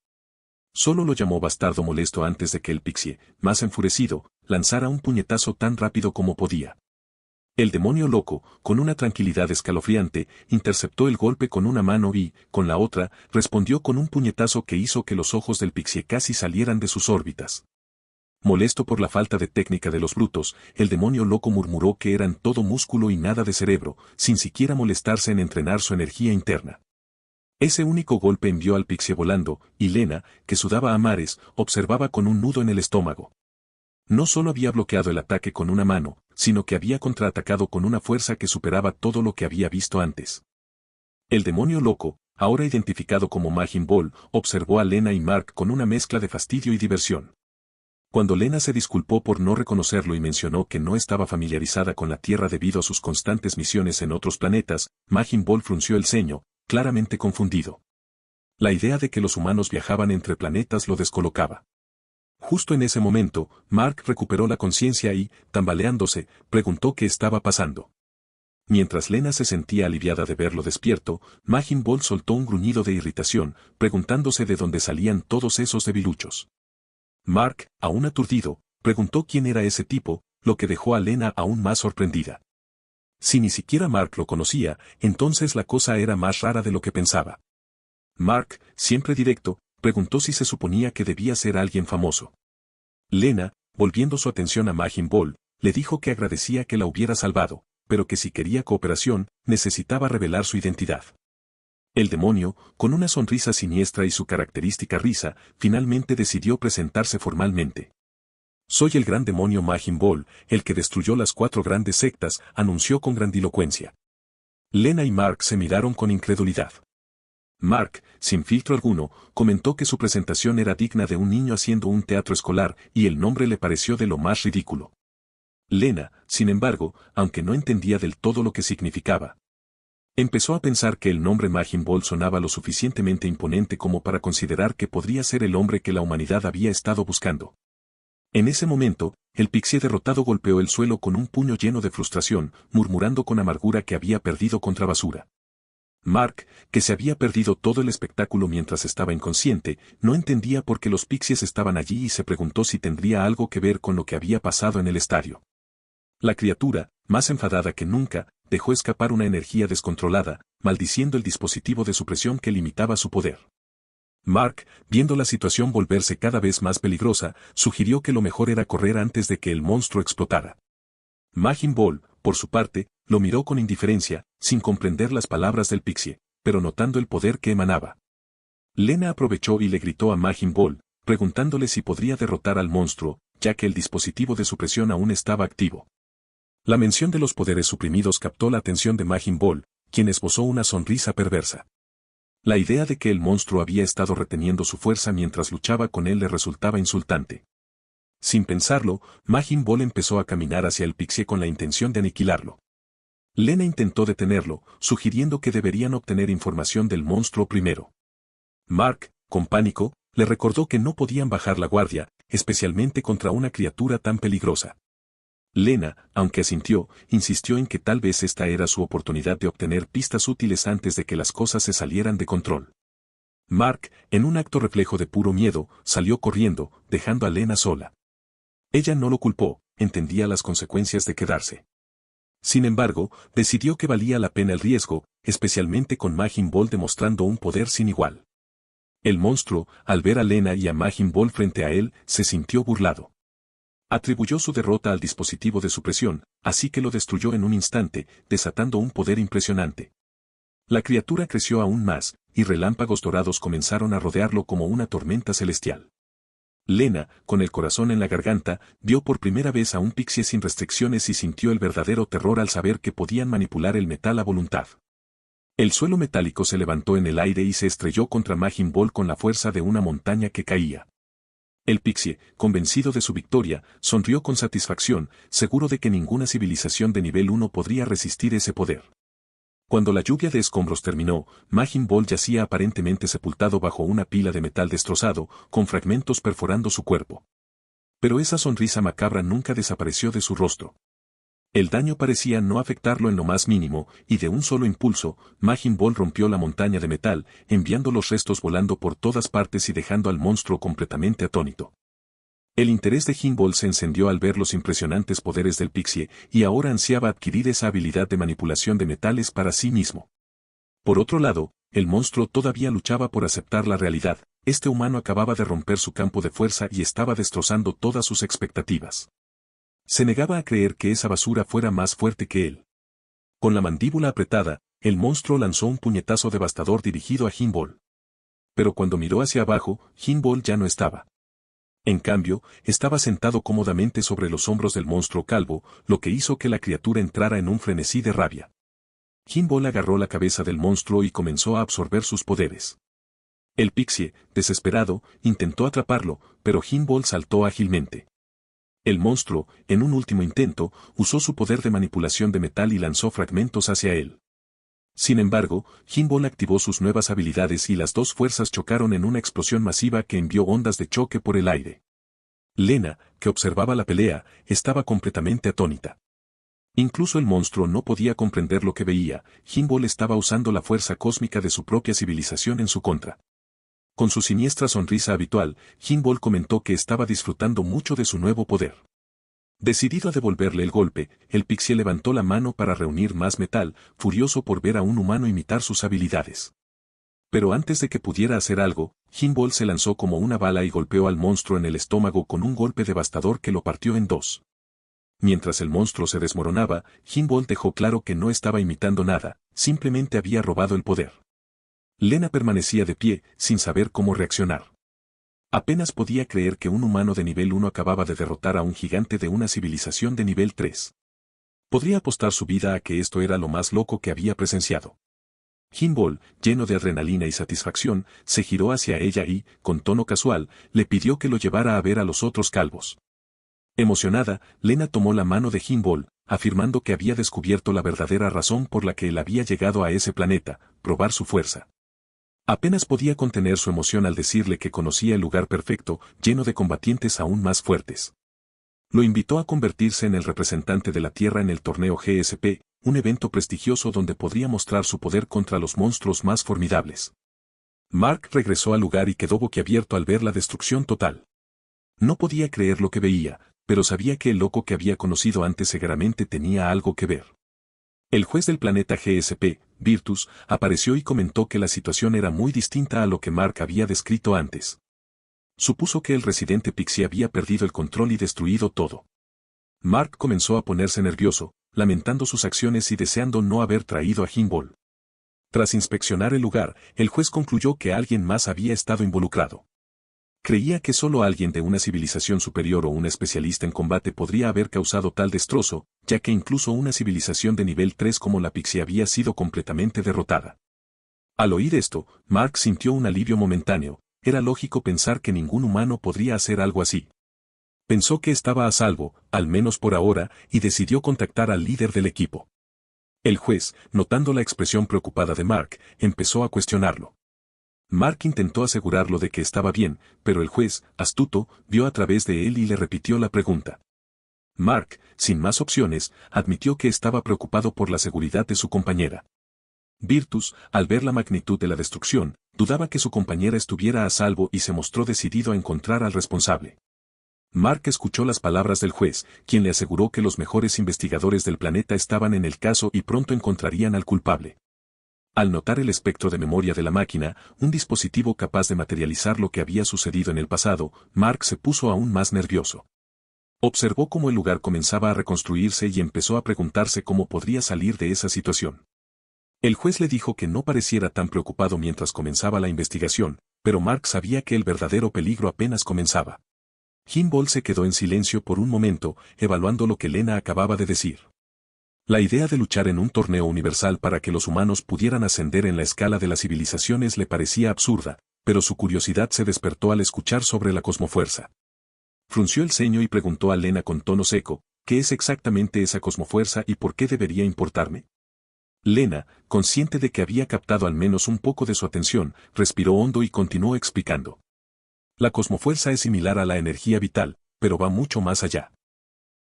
Solo lo llamó bastardo molesto antes de que el pixie, más enfurecido, lanzara un puñetazo tan rápido como podía. El demonio loco, con una tranquilidad escalofriante, interceptó el golpe con una mano y, con la otra, respondió con un puñetazo que hizo que los ojos del pixie casi salieran de sus órbitas. Molesto por la falta de técnica de los brutos, el demonio loco murmuró que eran todo músculo y nada de cerebro, sin siquiera molestarse en entrenar su energía interna. Ese único golpe envió al pixie volando, y Lena, que sudaba a mares, observaba con un nudo en el estómago. No solo había bloqueado el ataque con una mano, sino que había contraatacado con una fuerza que superaba todo lo que había visto antes. El demonio loco, ahora identificado como Majin Ball, observó a Lena y Mark con una mezcla de fastidio y diversión. Cuando Lena se disculpó por no reconocerlo y mencionó que no estaba familiarizada con la Tierra debido a sus constantes misiones en otros planetas, Majin Ball frunció el ceño, claramente confundido. La idea de que los humanos viajaban entre planetas lo descolocaba. Justo en ese momento, Mark recuperó la conciencia y, tambaleándose, preguntó qué estaba pasando. Mientras Lena se sentía aliviada de verlo despierto, Majin Ball soltó un gruñido de irritación, preguntándose de dónde salían todos esos debiluchos. Mark, aún aturdido, preguntó quién era ese tipo, lo que dejó a Lena aún más sorprendida. Si ni siquiera Mark lo conocía, entonces la cosa era más rara de lo que pensaba. Mark, siempre directo, preguntó si se suponía que debía ser alguien famoso. Lena, volviendo su atención a Majin Ball, le dijo que agradecía que la hubiera salvado, pero que si quería cooperación, necesitaba revelar su identidad. El demonio, con una sonrisa siniestra y su característica risa, finalmente decidió presentarse formalmente. Soy el gran demonio Majin Ball, el que destruyó las 4 grandes sectas, anunció con grandilocuencia. Lena y Mark se miraron con incredulidad. Mark, sin filtro alguno, comentó que su presentación era digna de un niño haciendo un teatro escolar, y el nombre le pareció de lo más ridículo. Lena, sin embargo, aunque no entendía del todo lo que significaba, empezó a pensar que el nombre Majin Ball sonaba lo suficientemente imponente como para considerar que podría ser el hombre que la humanidad había estado buscando. En ese momento, el pixie derrotado golpeó el suelo con un puño lleno de frustración, murmurando con amargura que había perdido contra basura. Mark, que se había perdido todo el espectáculo mientras estaba inconsciente, no entendía por qué los pixies estaban allí y se preguntó si tendría algo que ver con lo que había pasado en el estadio. La criatura, más enfadada que nunca, dejó escapar una energía descontrolada, maldiciendo el dispositivo de supresión que limitaba su poder. Mark, viendo la situación volverse cada vez más peligrosa, sugirió que lo mejor era correr antes de que el monstruo explotara. Majin Ball, por su parte, lo miró con indiferencia, sin comprender las palabras del pixie, pero notando el poder que emanaba. Lena aprovechó y le gritó a Majin Ball, preguntándole si podría derrotar al monstruo, ya que el dispositivo de supresión aún estaba activo. La mención de los poderes suprimidos captó la atención de Majin Ball, quien esbozó una sonrisa perversa. La idea de que el monstruo había estado reteniendo su fuerza mientras luchaba con él le resultaba insultante. Sin pensarlo, Majin Ball empezó a caminar hacia el pixie con la intención de aniquilarlo. Lena intentó detenerlo, sugiriendo que deberían obtener información del monstruo primero. Mark, con pánico, le recordó que no podían bajar la guardia, especialmente contra una criatura tan peligrosa. Lena, aunque asintió, insistió en que tal vez esta era su oportunidad de obtener pistas útiles antes de que las cosas se salieran de control. Mark, en un acto reflejo de puro miedo, salió corriendo, dejando a Lena sola. Ella no lo culpó, entendía las consecuencias de quedarse. Sin embargo, decidió que valía la pena el riesgo, especialmente con Majin Ball demostrando un poder sin igual. El monstruo, al ver a Lena y a Majin Ball frente a él, se sintió burlado. Atribuyó su derrota al dispositivo de supresión, así que lo destruyó en un instante, desatando un poder impresionante. La criatura creció aún más, y relámpagos dorados comenzaron a rodearlo como una tormenta celestial. Lena, con el corazón en la garganta, vio por primera vez a un pixie sin restricciones y sintió el verdadero terror al saber que podían manipular el metal a voluntad. El suelo metálico se levantó en el aire y se estrelló contra Majin Ball con la fuerza de una montaña que caía. El pixie, convencido de su victoria, sonrió con satisfacción, seguro de que ninguna civilización de nivel 1 podría resistir ese poder. Cuando la lluvia de escombros terminó, Majin Ball yacía aparentemente sepultado bajo una pila de metal destrozado, con fragmentos perforando su cuerpo. Pero esa sonrisa macabra nunca desapareció de su rostro. El daño parecía no afectarlo en lo más mínimo, y de un solo impulso, Majin Ball rompió la montaña de metal, enviando los restos volando por todas partes y dejando al monstruo completamente atónito. El interés de Jinbol se encendió al ver los impresionantes poderes del Pixie, y ahora ansiaba adquirir esa habilidad de manipulación de metales para sí mismo. Por otro lado, el monstruo todavía luchaba por aceptar la realidad. Este humano acababa de romper su campo de fuerza y estaba destrozando todas sus expectativas. Se negaba a creer que esa basura fuera más fuerte que él. Con la mandíbula apretada, el monstruo lanzó un puñetazo devastador dirigido a Jinbol. Pero cuando miró hacia abajo, Jinbol ya no estaba. En cambio, estaba sentado cómodamente sobre los hombros del monstruo calvo, lo que hizo que la criatura entrara en un frenesí de rabia. Jinbol agarró la cabeza del monstruo y comenzó a absorber sus poderes. El Pixie, desesperado, intentó atraparlo, pero Jinbol saltó ágilmente. El monstruo, en un último intento, usó su poder de manipulación de metal y lanzó fragmentos hacia él. Sin embargo, Jinbol activó sus nuevas habilidades y las dos fuerzas chocaron en una explosión masiva que envió ondas de choque por el aire. Lena, que observaba la pelea, estaba completamente atónita. Incluso el monstruo no podía comprender lo que veía. Jinbol estaba usando la fuerza cósmica de su propia civilización en su contra. Con su siniestra sonrisa habitual, Jinbol comentó que estaba disfrutando mucho de su nuevo poder. Decidido a devolverle el golpe, el Pixie levantó la mano para reunir más metal, furioso por ver a un humano imitar sus habilidades. Pero antes de que pudiera hacer algo, Jinbol se lanzó como una bala y golpeó al monstruo en el estómago con un golpe devastador que lo partió en dos. Mientras el monstruo se desmoronaba, Jinbol dejó claro que no estaba imitando nada, simplemente había robado el poder. Lena permanecía de pie, sin saber cómo reaccionar. Apenas podía creer que un humano de nivel 1 acababa de derrotar a un gigante de una civilización de nivel 3. Podría apostar su vida a que esto era lo más loco que había presenciado. Jinbol, lleno de adrenalina y satisfacción, se giró hacia ella y, con tono casual, le pidió que lo llevara a ver a los otros calvos. Emocionada, Lena tomó la mano de Jinbol, afirmando que había descubierto la verdadera razón por la que él había llegado a ese planeta, probar su fuerza. Apenas podía contener su emoción al decirle que conocía el lugar perfecto, lleno de combatientes aún más fuertes. Lo invitó a convertirse en el representante de la Tierra en el torneo GSP, un evento prestigioso donde podría mostrar su poder contra los monstruos más formidables. Mark regresó al lugar y quedó boquiabierto al ver la destrucción total. No podía creer lo que veía, pero sabía que el loco que había conocido antes seguramente tenía algo que ver. El juez del planeta GSP, Virtus, apareció y comentó que la situación era muy distinta a lo que Mark había descrito antes. Supuso que el residente Pixie había perdido el control y destruido todo. Mark comenzó a ponerse nervioso, lamentando sus acciones y deseando no haber traído a Jinbol. Tras inspeccionar el lugar, el juez concluyó que alguien más había estado involucrado. Creía que solo alguien de una civilización superior o un especialista en combate podría haber causado tal destrozo, ya que incluso una civilización de nivel 3 como la Pixie había sido completamente derrotada. Al oír esto, Mark sintió un alivio momentáneo. Era lógico pensar que ningún humano podría hacer algo así. Pensó que estaba a salvo, al menos por ahora, y decidió contactar al líder del equipo. El juez, notando la expresión preocupada de Mark, empezó a cuestionarlo. Mark intentó asegurarlo de que estaba bien, pero el juez, astuto, vio a través de él y le repitió la pregunta. Mark, sin más opciones, admitió que estaba preocupado por la seguridad de su compañera. Virtus, al ver la magnitud de la destrucción, dudaba que su compañera estuviera a salvo y se mostró decidido a encontrar al responsable. Mark escuchó las palabras del juez, quien le aseguró que los mejores investigadores del planeta estaban en el caso y pronto encontrarían al culpable. Al notar el espectro de memoria de la máquina, un dispositivo capaz de materializar lo que había sucedido en el pasado, Mark se puso aún más nervioso. Observó cómo el lugar comenzaba a reconstruirse y empezó a preguntarse cómo podría salir de esa situación. El juez le dijo que no pareciera tan preocupado mientras comenzaba la investigación, pero Mark sabía que el verdadero peligro apenas comenzaba. Kimball se quedó en silencio por un momento, evaluando lo que Lena acababa de decir. La idea de luchar en un torneo universal para que los humanos pudieran ascender en la escala de las civilizaciones le parecía absurda, pero su curiosidad se despertó al escuchar sobre la cosmofuerza. Frunció el ceño y preguntó a Lena con tono seco, ¿qué es exactamente esa cosmofuerza y por qué debería importarme? Lena, consciente de que había captado al menos un poco de su atención, respiró hondo y continuó explicando. La cosmofuerza es similar a la energía vital, pero va mucho más allá.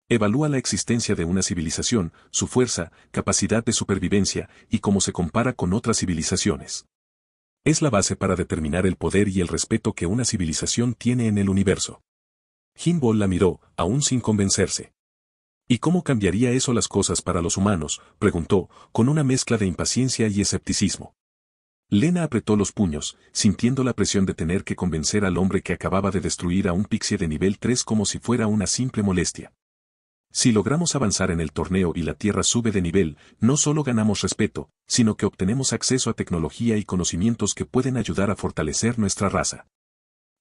Evalúa la existencia de una civilización, su fuerza, capacidad de supervivencia, y cómo se compara con otras civilizaciones. Es la base para determinar el poder y el respeto que una civilización tiene en el universo. Kimball la miró, aún sin convencerse. ¿Y cómo cambiaría eso las cosas para los humanos?, preguntó, con una mezcla de impaciencia y escepticismo. Lena apretó los puños, sintiendo la presión de tener que convencer al hombre que acababa de destruir a un pixie de nivel 3 como si fuera una simple molestia. Si logramos avanzar en el torneo y la Tierra sube de nivel, no solo ganamos respeto, sino que obtenemos acceso a tecnología y conocimientos que pueden ayudar a fortalecer nuestra raza.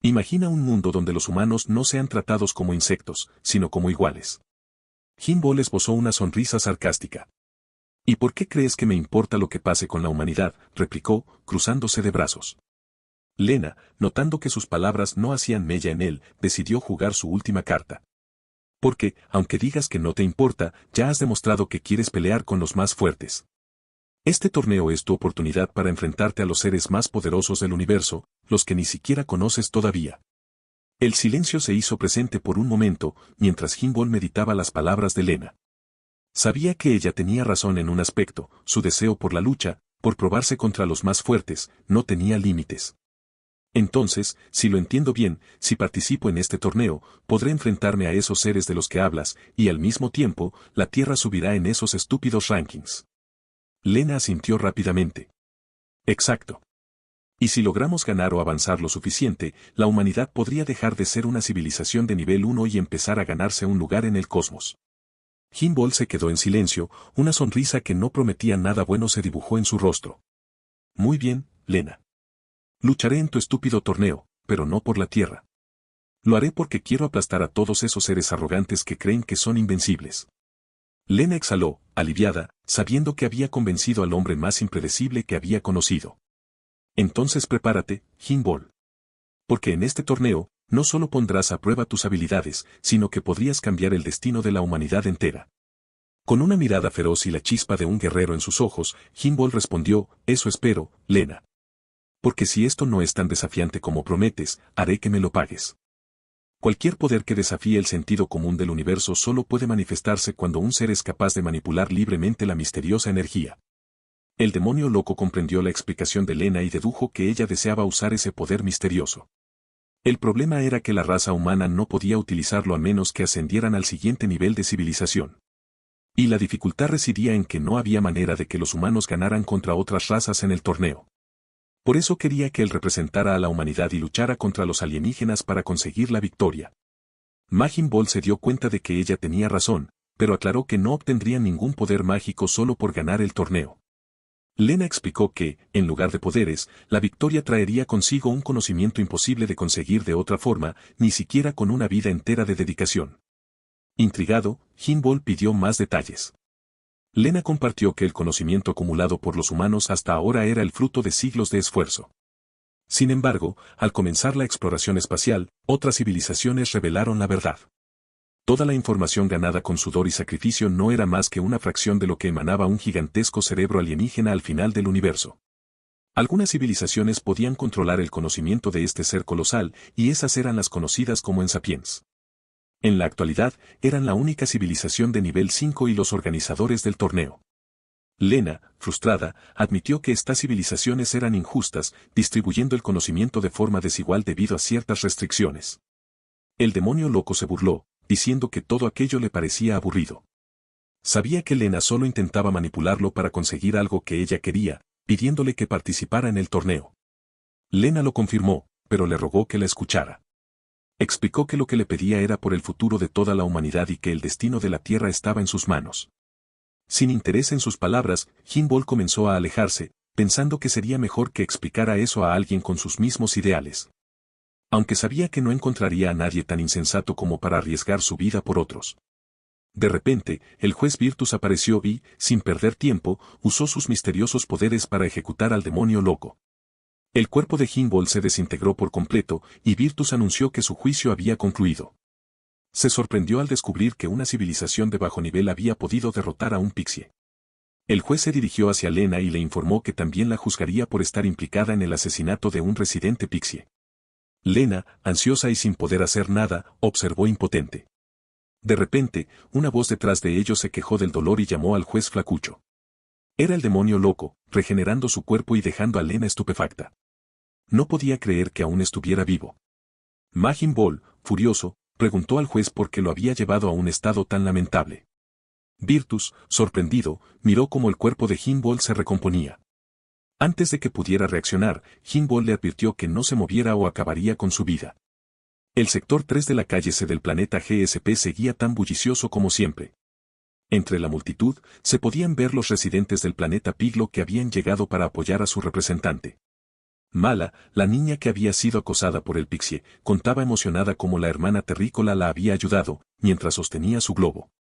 Imagina un mundo donde los humanos no sean tratados como insectos, sino como iguales. Kimball esbozó una sonrisa sarcástica. ¿Y por qué crees que me importa lo que pase con la humanidad?, replicó, cruzándose de brazos. Lena, notando que sus palabras no hacían mella en él, decidió jugar su última carta. Porque, aunque digas que no te importa, ya has demostrado que quieres pelear con los más fuertes. Este torneo es tu oportunidad para enfrentarte a los seres más poderosos del universo, los que ni siquiera conoces todavía. El silencio se hizo presente por un momento, mientras Kimball meditaba las palabras de Lena. Sabía que ella tenía razón en un aspecto, su deseo por la lucha, por probarse contra los más fuertes, no tenía límites. Entonces, si lo entiendo bien, si participo en este torneo, podré enfrentarme a esos seres de los que hablas, y al mismo tiempo, la Tierra subirá en esos estúpidos rankings. Lena asintió rápidamente. Exacto. Y si logramos ganar o avanzar lo suficiente, la humanidad podría dejar de ser una civilización de nivel 1 y empezar a ganarse un lugar en el cosmos. Kimball se quedó en silencio, una sonrisa que no prometía nada bueno se dibujó en su rostro. Muy bien, Lena. Lucharé en tu estúpido torneo, pero no por la Tierra. Lo haré porque quiero aplastar a todos esos seres arrogantes que creen que son invencibles. Lena exhaló, aliviada, sabiendo que había convencido al hombre más impredecible que había conocido. Entonces prepárate, Kimball. Porque en este torneo, no solo pondrás a prueba tus habilidades, sino que podrías cambiar el destino de la humanidad entera. Con una mirada feroz y la chispa de un guerrero en sus ojos, Kimball respondió, eso espero, Lena. Porque si esto no es tan desafiante como prometes, haré que me lo pagues. Cualquier poder que desafíe el sentido común del universo solo puede manifestarse cuando un ser es capaz de manipular libremente la misteriosa energía. El demonio loco comprendió la explicación de Lena y dedujo que ella deseaba usar ese poder misterioso. El problema era que la raza humana no podía utilizarlo a menos que ascendieran al siguiente nivel de civilización. Y la dificultad residía en que no había manera de que los humanos ganaran contra otras razas en el torneo. Por eso quería que él representara a la humanidad y luchara contra los alienígenas para conseguir la victoria. Majin Ball se dio cuenta de que ella tenía razón, pero aclaró que no obtendría ningún poder mágico solo por ganar el torneo. Lena explicó que, en lugar de poderes, la victoria traería consigo un conocimiento imposible de conseguir de otra forma, ni siquiera con una vida entera de dedicación. Intrigado, Kimball pidió más detalles. Lena compartió que el conocimiento acumulado por los humanos hasta ahora era el fruto de siglos de esfuerzo. Sin embargo, al comenzar la exploración espacial, otras civilizaciones revelaron la verdad. Toda la información ganada con sudor y sacrificio no era más que una fracción de lo que emanaba un gigantesco cerebro alienígena al final del universo. Algunas civilizaciones podían controlar el conocimiento de este ser colosal, y esas eran las conocidas como Ensapiens. En la actualidad, eran la única civilización de nivel 5 y los organizadores del torneo. Lena, frustrada, admitió que estas civilizaciones eran injustas, distribuyendo el conocimiento de forma desigual debido a ciertas restricciones. El demonio loco se burló, diciendo que todo aquello le parecía aburrido. Sabía que Lena solo intentaba manipularlo para conseguir algo que ella quería, pidiéndole que participara en el torneo. Lena lo confirmó, pero le rogó que la escuchara. Explicó que lo que le pedía era por el futuro de toda la humanidad y que el destino de la Tierra estaba en sus manos. Sin interés en sus palabras, Jinbol comenzó a alejarse, pensando que sería mejor que explicara eso a alguien con sus mismos ideales. Aunque sabía que no encontraría a nadie tan insensato como para arriesgar su vida por otros. De repente, el juez Virtus apareció y, sin perder tiempo, usó sus misteriosos poderes para ejecutar al demonio loco. El cuerpo de Jinbol se desintegró por completo, y Virtus anunció que su juicio había concluido. Se sorprendió al descubrir que una civilización de bajo nivel había podido derrotar a un pixie. El juez se dirigió hacia Lena y le informó que también la juzgaría por estar implicada en el asesinato de un residente pixie. Lena, ansiosa y sin poder hacer nada, observó impotente. De repente, una voz detrás de ellos se quejó del dolor y llamó al juez flacucho. Era el demonio loco, regenerando su cuerpo y dejando a Lena estupefacta. No podía creer que aún estuviera vivo. Majin Bol, furioso, preguntó al juez por qué lo había llevado a un estado tan lamentable. Virtus, sorprendido, miró cómo el cuerpo de Jinbol se recomponía. Antes de que pudiera reaccionar, Jinbol le advirtió que no se moviera o acabaría con su vida. El sector 3 de la calle C del planeta GSP seguía tan bullicioso como siempre. Entre la multitud, se podían ver los residentes del planeta Piglo que habían llegado para apoyar a su representante. Mala, la niña que había sido acosada por el pixie, contaba emocionada cómo la hermana terrícola la había ayudado, mientras sostenía su globo.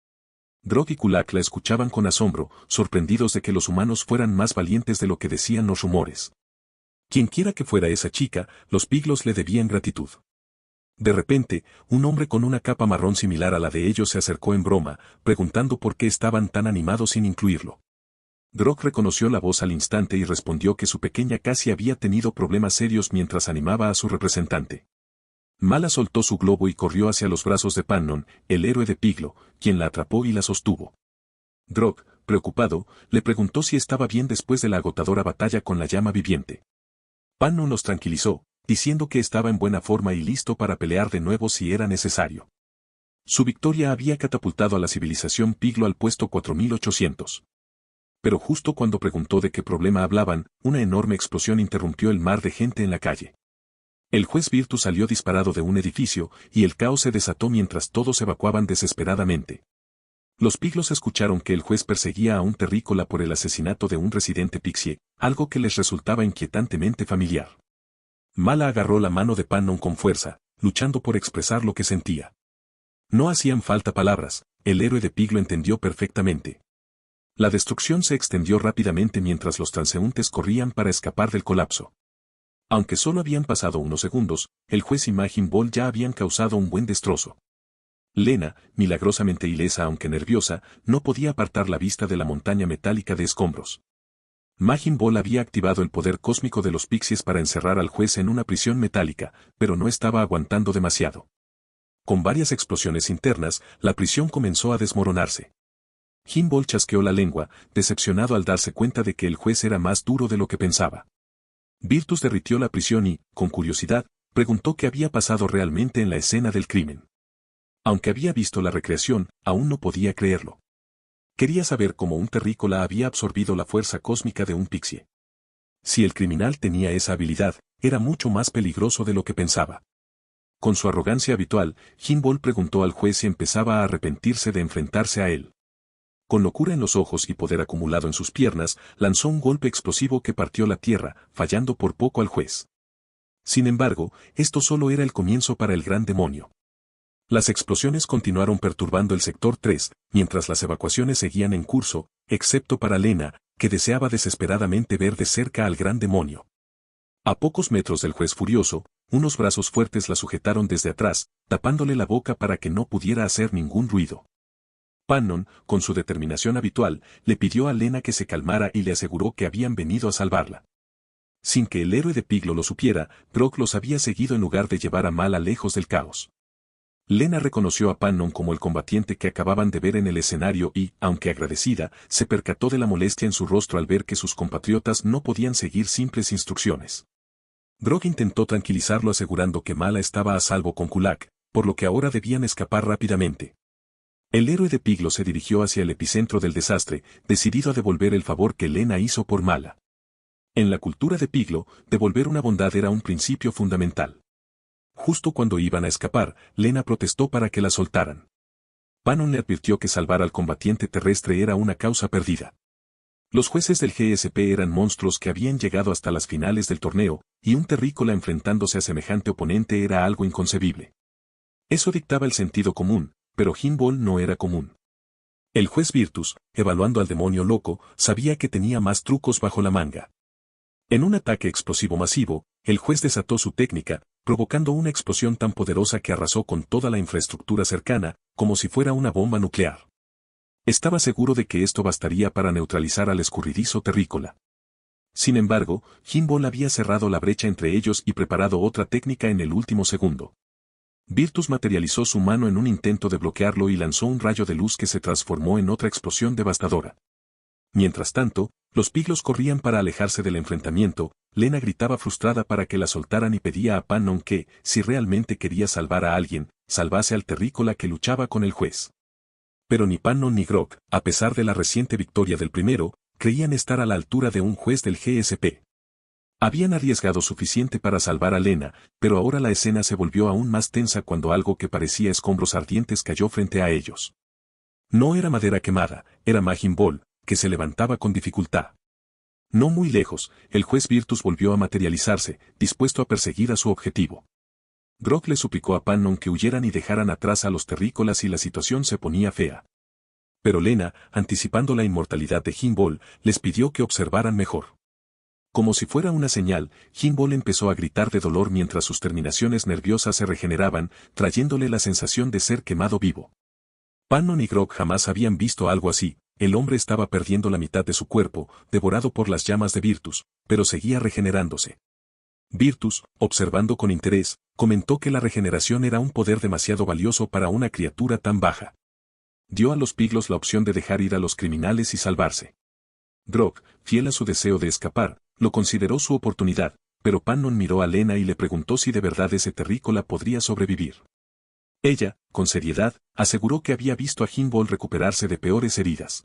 Drog y Kulak la escuchaban con asombro, sorprendidos de que los humanos fueran más valientes de lo que decían los rumores. Quienquiera que fuera esa chica, los piglos le debían gratitud. De repente, un hombre con una capa marrón similar a la de ellos se acercó en broma, preguntando por qué estaban tan animados sin incluirlo. Drog reconoció la voz al instante y respondió que su pequeña casi había tenido problemas serios mientras animaba a su representante. Mala soltó su globo y corrió hacia los brazos de Pannon, el héroe de Piglo, quien la atrapó y la sostuvo. Drog, preocupado, le preguntó si estaba bien después de la agotadora batalla con la llama viviente. Pannon los tranquilizó, diciendo que estaba en buena forma y listo para pelear de nuevo si era necesario. Su victoria había catapultado a la civilización Piglo al puesto 4800. Pero justo cuando preguntó de qué problema hablaban, una enorme explosión interrumpió el mar de gente en la calle. El juez Virtus salió disparado de un edificio, y el caos se desató mientras todos evacuaban desesperadamente. Los piglos escucharon que el juez perseguía a un terrícola por el asesinato de un residente pixie, algo que les resultaba inquietantemente familiar. Mala agarró la mano de Pannon con fuerza, luchando por expresar lo que sentía. No hacían falta palabras, el héroe de Piglo entendió perfectamente. La destrucción se extendió rápidamente mientras los transeúntes corrían para escapar del colapso. Aunque solo habían pasado unos segundos, el juez y Majin Bol ya habían causado un buen destrozo. Lena, milagrosamente ilesa aunque nerviosa, no podía apartar la vista de la montaña metálica de escombros. Majin Bol había activado el poder cósmico de los pixies para encerrar al juez en una prisión metálica, pero no estaba aguantando demasiado. Con varias explosiones internas, la prisión comenzó a desmoronarse. Jinbol chasqueó la lengua, decepcionado al darse cuenta de que el juez era más duro de lo que pensaba. Virtus derritió la prisión y, con curiosidad, preguntó qué había pasado realmente en la escena del crimen. Aunque había visto la recreación, aún no podía creerlo. Quería saber cómo un terrícola había absorbido la fuerza cósmica de un pixie. Si el criminal tenía esa habilidad, era mucho más peligroso de lo que pensaba. Con su arrogancia habitual, Jinbol preguntó al juez si empezaba a arrepentirse de enfrentarse a él. Con locura en los ojos y poder acumulado en sus piernas, lanzó un golpe explosivo que partió la tierra, fallando por poco al juez. Sin embargo, esto solo era el comienzo para el gran demonio. Las explosiones continuaron perturbando el sector 3, mientras las evacuaciones seguían en curso, excepto para Lena, que deseaba desesperadamente ver de cerca al gran demonio. A pocos metros del juez furioso, unos brazos fuertes la sujetaron desde atrás, tapándole la boca para que no pudiera hacer ningún ruido. Pannon, con su determinación habitual, le pidió a Lena que se calmara y le aseguró que habían venido a salvarla. Sin que el héroe de Piglo lo supiera, Drog los había seguido en lugar de llevar a Mala lejos del caos. Lena reconoció a Pannon como el combatiente que acababan de ver en el escenario y, aunque agradecida, se percató de la molestia en su rostro al ver que sus compatriotas no podían seguir simples instrucciones. Grog intentó tranquilizarlo asegurando que Mala estaba a salvo con Kulak, por lo que ahora debían escapar rápidamente. El héroe de Piglo se dirigió hacia el epicentro del desastre, decidido a devolver el favor que Lena hizo por Mala. En la cultura de Piglo, devolver una bondad era un principio fundamental. Justo cuando iban a escapar, Lena protestó para que la soltaran. Pannon le advirtió que salvar al combatiente terrestre era una causa perdida. Los jueces del GSP eran monstruos que habían llegado hasta las finales del torneo, y un terrícola enfrentándose a semejante oponente era algo inconcebible. Eso dictaba el sentido común, pero Hinbol no era común. El juez Virtus, evaluando al demonio loco, sabía que tenía más trucos bajo la manga. En un ataque explosivo masivo, el juez desató su técnica, provocando una explosión tan poderosa que arrasó con toda la infraestructura cercana, como si fuera una bomba nuclear. Estaba seguro de que esto bastaría para neutralizar al escurridizo terrícola. Sin embargo, Hinbol había cerrado la brecha entre ellos y preparado otra técnica en el último segundo. Virtus materializó su mano en un intento de bloquearlo y lanzó un rayo de luz que se transformó en otra explosión devastadora. Mientras tanto, los piglos corrían para alejarse del enfrentamiento. Lena gritaba frustrada para que la soltaran y pedía a Pannon que, si realmente quería salvar a alguien, salvase al terrícola que luchaba con el juez. Pero ni Pannon ni Grog, a pesar de la reciente victoria del primero, creían estar a la altura de un juez del GSP. Habían arriesgado suficiente para salvar a Lena, pero ahora la escena se volvió aún más tensa cuando algo que parecía escombros ardientes cayó frente a ellos. No era madera quemada, era Majin Bol, que se levantaba con dificultad. No muy lejos, el juez Virtus volvió a materializarse, dispuesto a perseguir a su objetivo. Grog le suplicó a Pannon que huyeran y dejaran atrás a los terrícolas y la situación se ponía fea. Pero Lena, anticipando la inmortalidad de Hinbol, les pidió que observaran mejor. Como si fuera una señal, Hinbol empezó a gritar de dolor mientras sus terminaciones nerviosas se regeneraban, trayéndole la sensación de ser quemado vivo. Pannon y Grog jamás habían visto algo así. El hombre estaba perdiendo la mitad de su cuerpo, devorado por las llamas de Virtus, pero seguía regenerándose. Virtus, observando con interés, comentó que la regeneración era un poder demasiado valioso para una criatura tan baja. Dio a los piglos la opción de dejar ir a los criminales y salvarse. Grog, fiel a su deseo de escapar, lo consideró su oportunidad, pero Pannon miró a Lena y le preguntó si de verdad ese terrícola podría sobrevivir. Ella, con seriedad, aseguró que había visto a Hinbol recuperarse de peores heridas.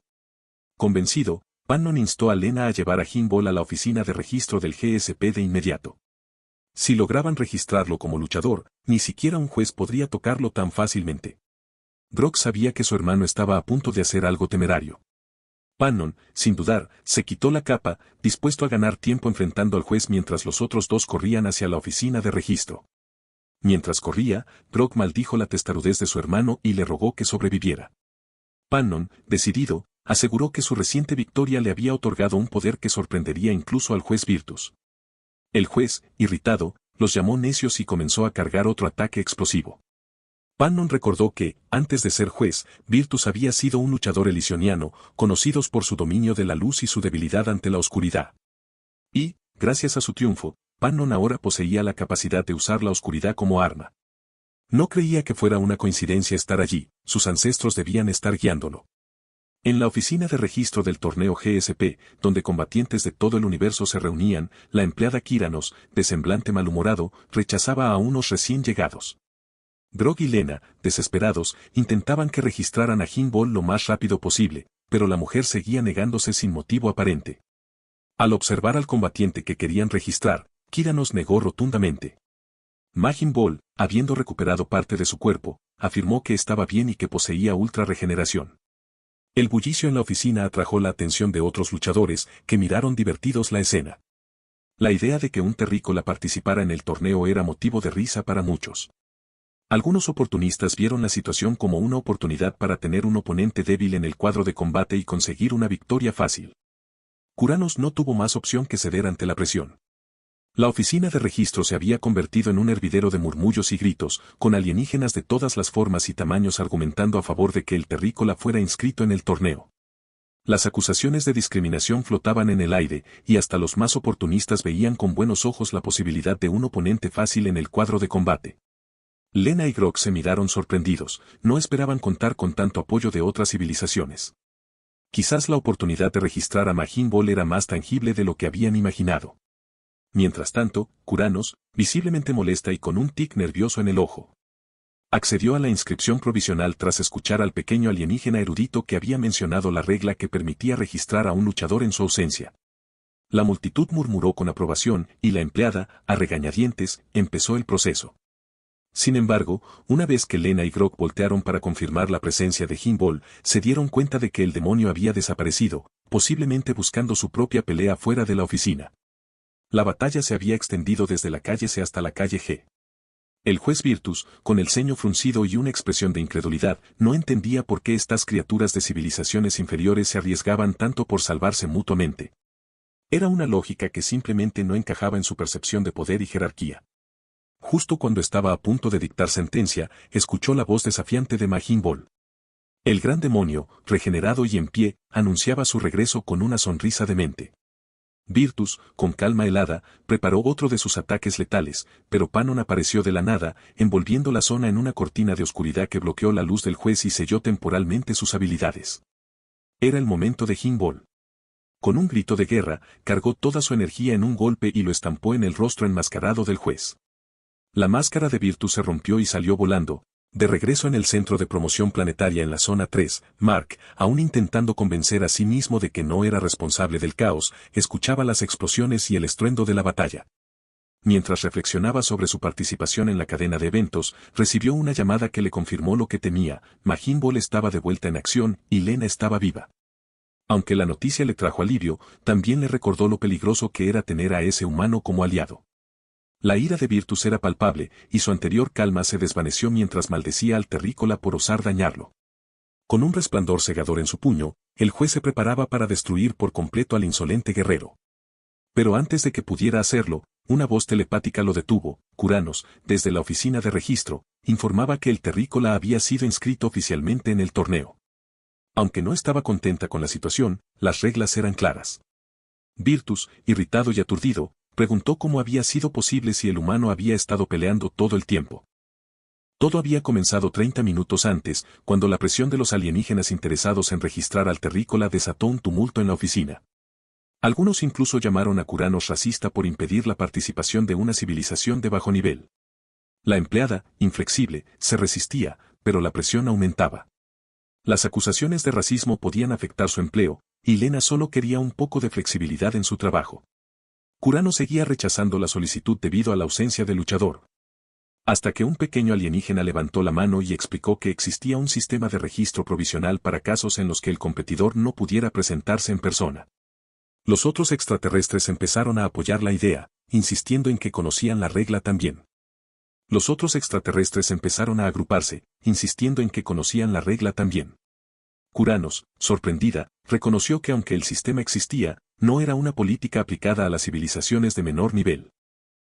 Convencido, Pannon instó a Lena a llevar a Hinbol a la oficina de registro del GSP de inmediato. Si lograban registrarlo como luchador, ni siquiera un juez podría tocarlo tan fácilmente. Grog sabía que su hermano estaba a punto de hacer algo temerario. Pannon, sin dudar, se quitó la capa, dispuesto a ganar tiempo enfrentando al juez mientras los otros dos corrían hacia la oficina de registro. Mientras corría, Grog maldijo la testarudez de su hermano y le rogó que sobreviviera. Pannon, decidido, aseguró que su reciente victoria le había otorgado un poder que sorprendería incluso al juez Virtus. El juez, irritado, los llamó necios y comenzó a cargar otro ataque explosivo. Pannon recordó que, antes de ser juez, Virtus había sido un luchador elisioniano, conocidos por su dominio de la luz y su debilidad ante la oscuridad. Y, gracias a su triunfo, Pannon ahora poseía la capacidad de usar la oscuridad como arma. No creía que fuera una coincidencia estar allí, sus ancestros debían estar guiándolo. En la oficina de registro del torneo GSP, donde combatientes de todo el universo se reunían, la empleada Kyranos, de semblante malhumorado, rechazaba a unos recién llegados. Grog y Lena, desesperados, intentaban que registraran a Hinbol lo más rápido posible, pero la mujer seguía negándose sin motivo aparente. Al observar al combatiente que querían registrar, Kyranos negó rotundamente. Majin Bol, habiendo recuperado parte de su cuerpo, afirmó que estaba bien y que poseía ultra regeneración. El bullicio en la oficina atrajo la atención de otros luchadores, que miraron divertidos la escena. La idea de que un terrícola participara en el torneo era motivo de risa para muchos. Algunos oportunistas vieron la situación como una oportunidad para tener un oponente débil en el cuadro de combate y conseguir una victoria fácil. Kyranos no tuvo más opción que ceder ante la presión. La oficina de registro se había convertido en un hervidero de murmullos y gritos, con alienígenas de todas las formas y tamaños argumentando a favor de que el terrícola fuera inscrito en el torneo. Las acusaciones de discriminación flotaban en el aire, y hasta los más oportunistas veían con buenos ojos la posibilidad de un oponente fácil en el cuadro de combate. Lena y Grog se miraron sorprendidos, no esperaban contar con tanto apoyo de otras civilizaciones. Quizás la oportunidad de registrar a Majin Ball era más tangible de lo que habían imaginado. Mientras tanto, Kuranos, visiblemente molesta y con un tic nervioso en el ojo, accedió a la inscripción provisional tras escuchar al pequeño alienígena erudito que había mencionado la regla que permitía registrar a un luchador en su ausencia. La multitud murmuró con aprobación y la empleada, a regañadientes, empezó el proceso. Sin embargo, una vez que Lena y Grog voltearon para confirmar la presencia de Majin Ball, se dieron cuenta de que el demonio había desaparecido, posiblemente buscando su propia pelea fuera de la oficina. La batalla se había extendido desde la calle C hasta la calle G. El juez Virtus, con el ceño fruncido y una expresión de incredulidad, no entendía por qué estas criaturas de civilizaciones inferiores se arriesgaban tanto por salvarse mutuamente. Era una lógica que simplemente no encajaba en su percepción de poder y jerarquía. Justo cuando estaba a punto de dictar sentencia, escuchó la voz desafiante de Majin Ball. El gran demonio, regenerado y en pie, anunciaba su regreso con una sonrisa demente. Virtus, con calma helada, preparó otro de sus ataques letales, pero Panon apareció de la nada, envolviendo la zona en una cortina de oscuridad que bloqueó la luz del juez y selló temporalmente sus habilidades. Era el momento de Majin Ball. Con un grito de guerra, cargó toda su energía en un golpe y lo estampó en el rostro enmascarado del juez. La máscara de Virtus se rompió y salió volando. De regreso en el centro de promoción planetaria en la zona 3, Mark, aún intentando convencer a sí mismo de que no era responsable del caos, escuchaba las explosiones y el estruendo de la batalla. Mientras reflexionaba sobre su participación en la cadena de eventos, recibió una llamada que le confirmó lo que temía: Majin Ball estaba de vuelta en acción y Lena estaba viva. Aunque la noticia le trajo alivio, también le recordó lo peligroso que era tener a ese humano como aliado. La ira de Virtus era palpable, y su anterior calma se desvaneció mientras maldecía al terrícola por osar dañarlo. Con un resplandor cegador en su puño, el juez se preparaba para destruir por completo al insolente guerrero. Pero antes de que pudiera hacerlo, una voz telepática lo detuvo. Kuranos, desde la oficina de registro, informaba que el terrícola había sido inscrito oficialmente en el torneo. Aunque no estaba contenta con la situación, las reglas eran claras. Virtus, irritado y aturdido, preguntó cómo había sido posible si el humano había estado peleando todo el tiempo. Todo había comenzado 30 minutos antes, cuando la presión de los alienígenas interesados en registrar al terrícola desató un tumulto en la oficina. Algunos incluso llamaron a Kuranos racista por impedir la participación de una civilización de bajo nivel. La empleada, inflexible, se resistía, pero la presión aumentaba. Las acusaciones de racismo podían afectar su empleo, y Lena solo quería un poco de flexibilidad en su trabajo. Kuranos seguía rechazando la solicitud debido a la ausencia de luchador. Hasta que un pequeño alienígena levantó la mano y explicó que existía un sistema de registro provisional para casos en los que el competidor no pudiera presentarse en persona. Los otros extraterrestres empezaron a apoyar la idea, insistiendo en que conocían la regla también. Los otros extraterrestres empezaron a agruparse, insistiendo en que conocían la regla también. Kuranos, sorprendida, reconoció que aunque el sistema existía, no era una política aplicada a las civilizaciones de menor nivel.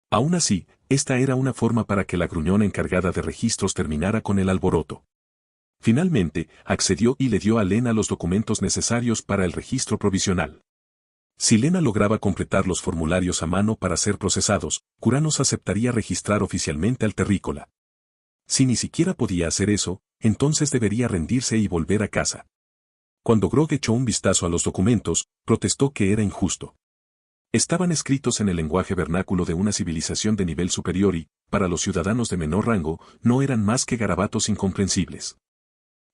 Aún así, esta era una forma para que la gruñona encargada de registros terminara con el alboroto. Finalmente, accedió y le dio a Lena los documentos necesarios para el registro provisional. Si Lena lograba completar los formularios a mano para ser procesados, Kuranos aceptaría registrar oficialmente al terrícola. Si ni siquiera podía hacer eso, entonces debería rendirse y volver a casa. Cuando Grog echó un vistazo a los documentos, protestó que era injusto. Estaban escritos en el lenguaje vernáculo de una civilización de nivel superior y, para los ciudadanos de menor rango, no eran más que garabatos incomprensibles.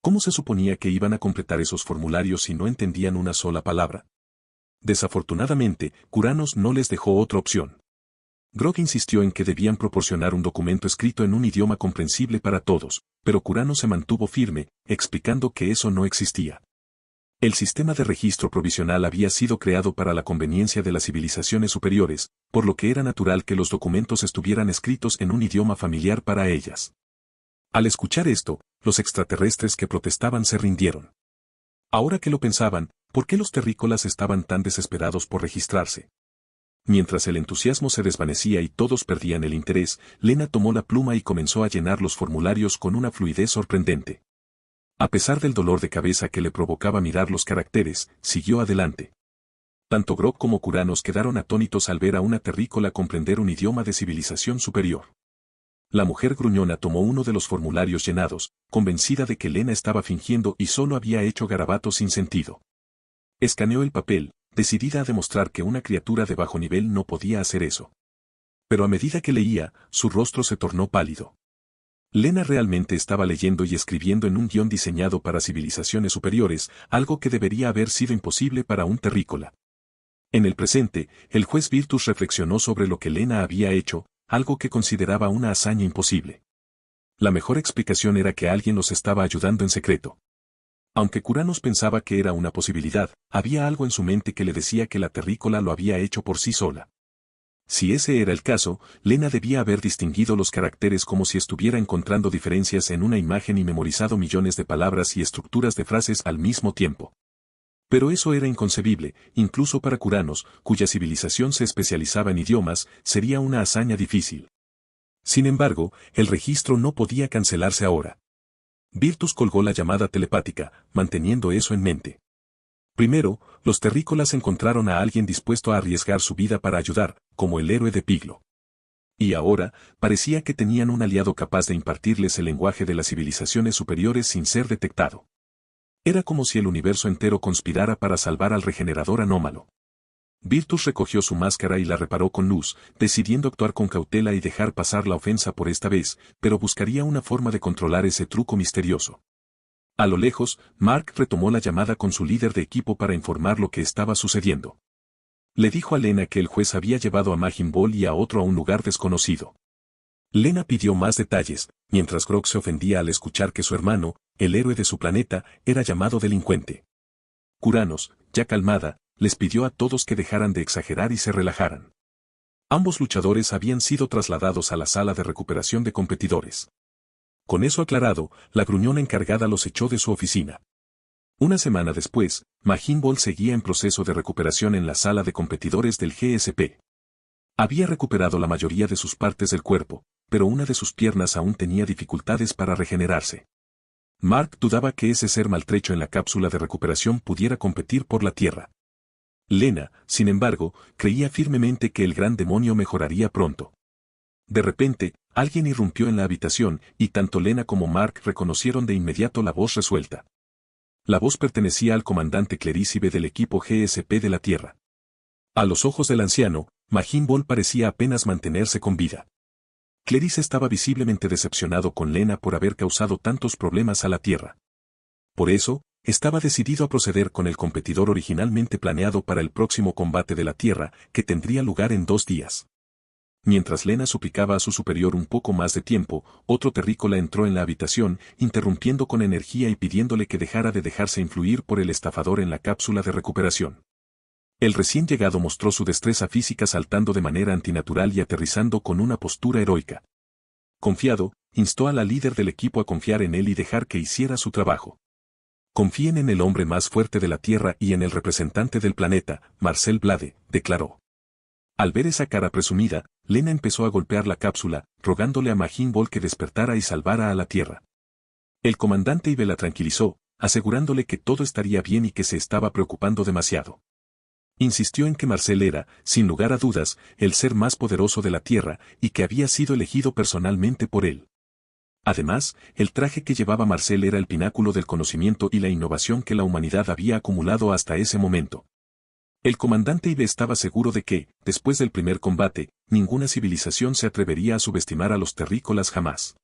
¿Cómo se suponía que iban a completar esos formularios si no entendían una sola palabra? Desafortunadamente, Kuranos no les dejó otra opción. Grog insistió en que debían proporcionar un documento escrito en un idioma comprensible para todos, pero Kuranos se mantuvo firme, explicando que eso no existía. El sistema de registro provisional había sido creado para la conveniencia de las civilizaciones superiores, por lo que era natural que los documentos estuvieran escritos en un idioma familiar para ellas. Al escuchar esto, los extraterrestres que protestaban se rindieron. Ahora que lo pensaban, ¿por qué los terrícolas estaban tan desesperados por registrarse? Mientras el entusiasmo se desvanecía y todos perdían el interés, Lena tomó la pluma y comenzó a llenar los formularios con una fluidez sorprendente. A pesar del dolor de cabeza que le provocaba mirar los caracteres, siguió adelante. Tanto Grog como Kuranos quedaron atónitos al ver a una terrícola comprender un idioma de civilización superior. La mujer gruñona tomó uno de los formularios llenados, convencida de que Lena estaba fingiendo y solo había hecho garabatos sin sentido. Escaneó el papel, decidida a demostrar que una criatura de bajo nivel no podía hacer eso. Pero a medida que leía, su rostro se tornó pálido. Lena realmente estaba leyendo y escribiendo en un guión diseñado para civilizaciones superiores, algo que debería haber sido imposible para un terrícola. En el presente, el juez Virtus reflexionó sobre lo que Lena había hecho, algo que consideraba una hazaña imposible. La mejor explicación era que alguien los estaba ayudando en secreto. Aunque Curanos pensaba que era una posibilidad, había algo en su mente que le decía que la terrícola lo había hecho por sí sola. Si ese era el caso, Lena debía haber distinguido los caracteres como si estuviera encontrando diferencias en una imagen y memorizado millones de palabras y estructuras de frases al mismo tiempo. Pero eso era inconcebible, incluso para Curanos, cuya civilización se especializaba en idiomas, sería una hazaña difícil. Sin embargo, el registro no podía cancelarse ahora. Virtus colgó la llamada telepática, manteniendo eso en mente. Primero, los terrícolas encontraron a alguien dispuesto a arriesgar su vida para ayudar, como el héroe de Piglo. Y ahora, parecía que tenían un aliado capaz de impartirles el lenguaje de las civilizaciones superiores sin ser detectado. Era como si el universo entero conspirara para salvar al regenerador anómalo. Virtus recogió su máscara y la reparó con luz, decidiendo actuar con cautela y dejar pasar la ofensa por esta vez, pero buscaría una forma de controlar ese truco misterioso. A lo lejos, Mark retomó la llamada con su líder de equipo para informar lo que estaba sucediendo. Le dijo a Lena que el juez había llevado a Majin Ball y a otro a un lugar desconocido. Lena pidió más detalles, mientras Grog se ofendía al escuchar que su hermano, el héroe de su planeta, era llamado delincuente. Curanos, ya calmada, les pidió a todos que dejaran de exagerar y se relajaran. Ambos luchadores habían sido trasladados a la sala de recuperación de competidores. Con eso aclarado, la gruñona encargada los echó de su oficina. Una semana después, Majin Ball seguía en proceso de recuperación en la sala de competidores del GSP. Había recuperado la mayoría de sus partes del cuerpo, pero una de sus piernas aún tenía dificultades para regenerarse. Mark dudaba que ese ser maltrecho en la cápsula de recuperación pudiera competir por la Tierra. Lena, sin embargo, creía firmemente que el gran demonio mejoraría pronto. De repente, alguien irrumpió en la habitación y tanto Lena como Mark reconocieron de inmediato la voz resuelta. La voz pertenecía al comandante Clericibe del equipo GSP de la Tierra. A los ojos del anciano, Majin Ball parecía apenas mantenerse con vida. Clerice estaba visiblemente decepcionado con Lena por haber causado tantos problemas a la Tierra. Por eso, estaba decidido a proceder con el competidor originalmente planeado para el próximo combate de la Tierra, que tendría lugar en 2 días. Mientras Lena suplicaba a su superior un poco más de tiempo, otro terrícola entró en la habitación, interrumpiendo con energía y pidiéndole que dejara de dejarse influir por el estafador en la cápsula de recuperación. El recién llegado mostró su destreza física saltando de manera antinatural y aterrizando con una postura heroica. Confiado, instó a la líder del equipo a confiar en él y dejar que hiciera su trabajo. Confíen en el hombre más fuerte de la Tierra y en el representante del planeta, Marcel Blade, declaró. Al ver esa cara presumida, Lena empezó a golpear la cápsula, rogándole a Majin Ball que despertara y salvara a la Tierra. El comandante Ibe la tranquilizó, asegurándole que todo estaría bien y que se estaba preocupando demasiado. Insistió en que Marcel era, sin lugar a dudas, el ser más poderoso de la Tierra y que había sido elegido personalmente por él. Además, el traje que llevaba Marcel era el pináculo del conocimiento y la innovación que la humanidad había acumulado hasta ese momento. El comandante Ibe estaba seguro de que, después del primer combate, ninguna civilización se atrevería a subestimar a los terrícolas jamás.